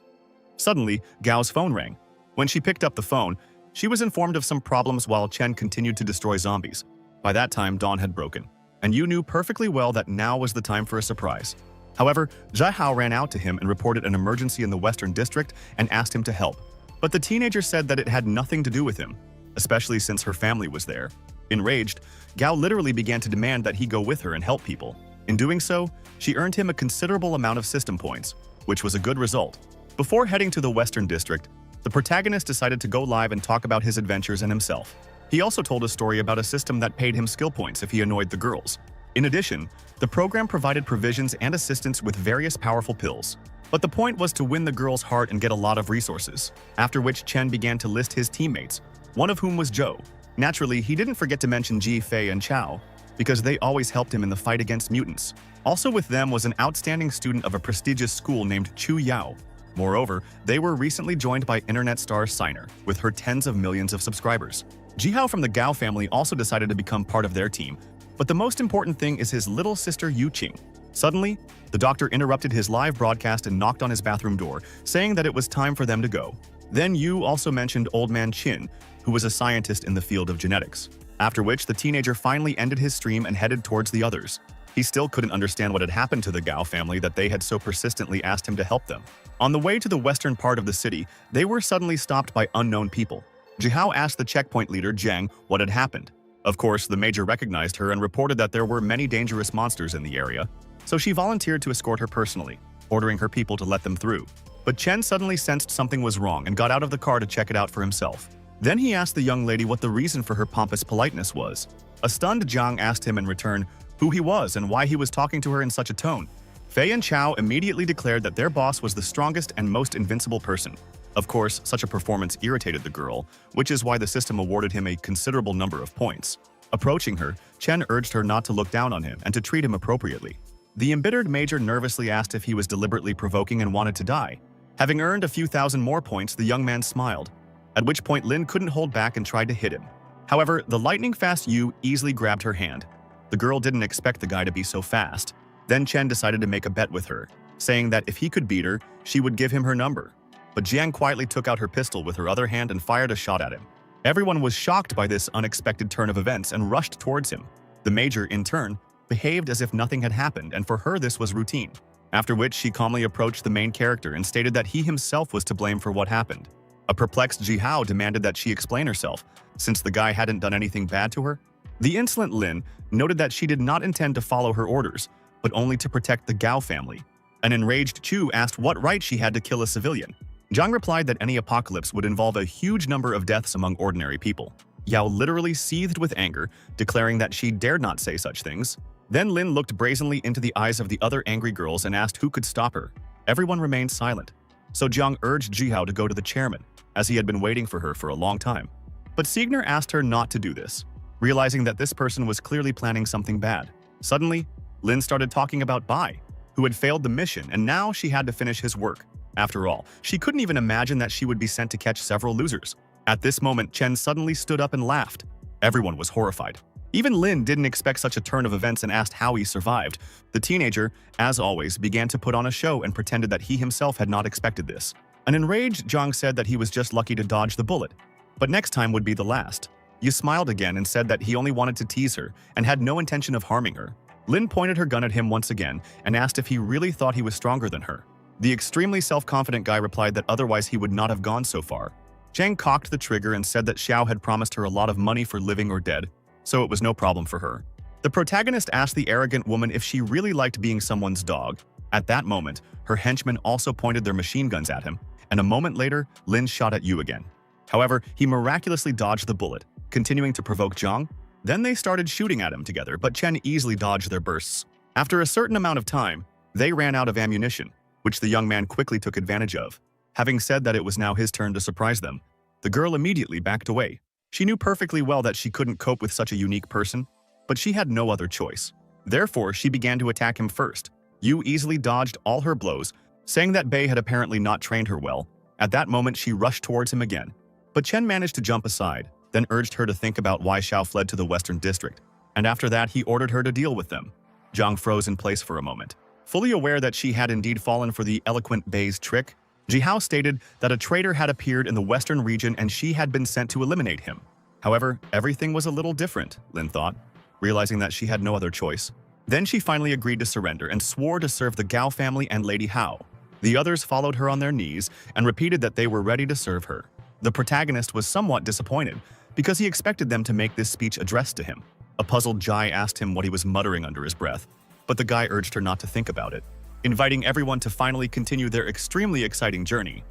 Suddenly, Gao's phone rang. When she picked up the phone, she was informed of some problems while Chen continued to destroy zombies. By that time, dawn had broken, and Yu knew perfectly well that now was the time for a surprise. However, Zhai Hao ran out to him and reported an emergency in the Western District and asked him to help. But the teenager said that it had nothing to do with him, especially since her family was there. Enraged, Gao literally began to demand that he go with her and help people. In doing so, she earned him a considerable amount of system points, which was a good result. Before heading to the Western District, the protagonist decided to go live and talk about his adventures and himself. He also told a story about a system that paid him skill points if he annoyed the girls. In addition, the program provided provisions and assistance with various powerful pills. But the point was to win the girl's heart and get a lot of resources, after which Chen began to list his teammates, one of whom was Zhou. Naturally, he didn't forget to mention Ji, Fei, and Chao, because they always helped him in the fight against mutants. Also with them was an outstanding student of a prestigious school named Chu Yao. Moreover, they were recently joined by internet star Siner, with her tens of millions of subscribers. Jihao from the Gao family also decided to become part of their team, but the most important thing is his little sister Yu Qing. Suddenly, the doctor interrupted his live broadcast and knocked on his bathroom door, saying that it was time for them to go. Then Yu also mentioned Old Man Qin, who was a scientist in the field of genetics. After which, the teenager finally ended his stream and headed towards the others. He still couldn't understand what had happened to the Gao family that they had so persistently asked him to help them. On the way to the western part of the city, they were suddenly stopped by unknown people. Jihao asked the checkpoint leader, Zhang, what had happened. Of course, the major recognized her and reported that there were many dangerous monsters in the area, so she volunteered to escort her personally, ordering her people to let them through. But Chen suddenly sensed something was wrong and got out of the car to check it out for himself. Then he asked the young lady what the reason for her pompous politeness was. A stunned Zhang asked him in return who he was and why he was talking to her in such a tone. Fei and Chao immediately declared that their boss was the strongest and most invincible person. Of course, such a performance irritated the girl, which is why the system awarded him a considerable number of points. Approaching her, Chen urged her not to look down on him and to treat him appropriately. The embittered major nervously asked if he was deliberately provoking and wanted to die. Having earned a few thousand more points, the young man smiled, at which point Lin couldn't hold back and tried to hit him. However, the lightning-fast Yu easily grabbed her hand. The girl didn't expect the guy to be so fast. Then Chen decided to make a bet with her, saying that if he could beat her, she would give him her number. But Jiang quietly took out her pistol with her other hand and fired a shot at him. Everyone was shocked by this unexpected turn of events and rushed towards him. The major, in turn, behaved as if nothing had happened, and for her this was routine. After which she calmly approached the main character and stated that he himself was to blame for what happened. A perplexed Ji Hao demanded that she explain herself, since the guy hadn't done anything bad to her. The insolent Lin noted that she did not intend to follow her orders, but only to protect the Gao family. An enraged Chu asked what right she had to kill a civilian. Zhang replied that any apocalypse would involve a huge number of deaths among ordinary people. Yao literally seethed with anger, declaring that she dared not say such things. Then Lin looked brazenly into the eyes of the other angry girls and asked who could stop her. Everyone remained silent. So Zhang urged Ji Hao to go to the chairman, as he had been waiting for her for a long time. But Siegner asked her not to do this, realizing that this person was clearly planning something bad. Suddenly, Lin started talking about Bai, who had failed the mission and now she had to finish his work. After all, she couldn't even imagine that she would be sent to catch several losers. At this moment, Chen suddenly stood up and laughed. Everyone was horrified. Even Lin didn't expect such a turn of events and asked how he survived. The teenager, as always, began to put on a show and pretended that he himself had not expected this. An enraged Zhang said that he was just lucky to dodge the bullet, but next time would be the last. Yu smiled again and said that he only wanted to tease her and had no intention of harming her. Lin pointed her gun at him once again and asked if he really thought he was stronger than her. The extremely self-confident guy replied that otherwise he would not have gone so far. Zhang cocked the trigger and said that Xiao had promised her a lot of money for living or dead, so it was no problem for her. The protagonist asked the arrogant woman if she really liked being someone's dog. At that moment, her henchmen also pointed their machine guns at him, and a moment later, Lin shot at Yu again. However, he miraculously dodged the bullet, continuing to provoke Zhang. Then they started shooting at him together, but Chen easily dodged their bursts. After a certain amount of time, they ran out of ammunition, which the young man quickly took advantage of. Having said that it was now his turn to surprise them, the girl immediately backed away. She knew perfectly well that she couldn't cope with such a unique person, but she had no other choice. Therefore, she began to attack him first. Yu easily dodged all her blows, saying that Bei had apparently not trained her well. At that moment, she rushed towards him again. But Chen managed to jump aside, then urged her to think about why Xiao fled to the Western District, and after that he ordered her to deal with them. Zhang froze in place for a moment. Fully aware that she had indeed fallen for the eloquent Bei's trick, Ji Hao stated that a traitor had appeared in the western region and she had been sent to eliminate him. However, everything was a little different, Lin thought, realizing that she had no other choice. Then she finally agreed to surrender and swore to serve the Gao family and Lady Hao. The others followed her on their knees and repeated that they were ready to serve her. The protagonist was somewhat disappointed because he expected them to make this speech addressed to him. A puzzled Jai asked him what he was muttering under his breath, but the guy urged her not to think about it, inviting everyone to finally continue their extremely exciting journey.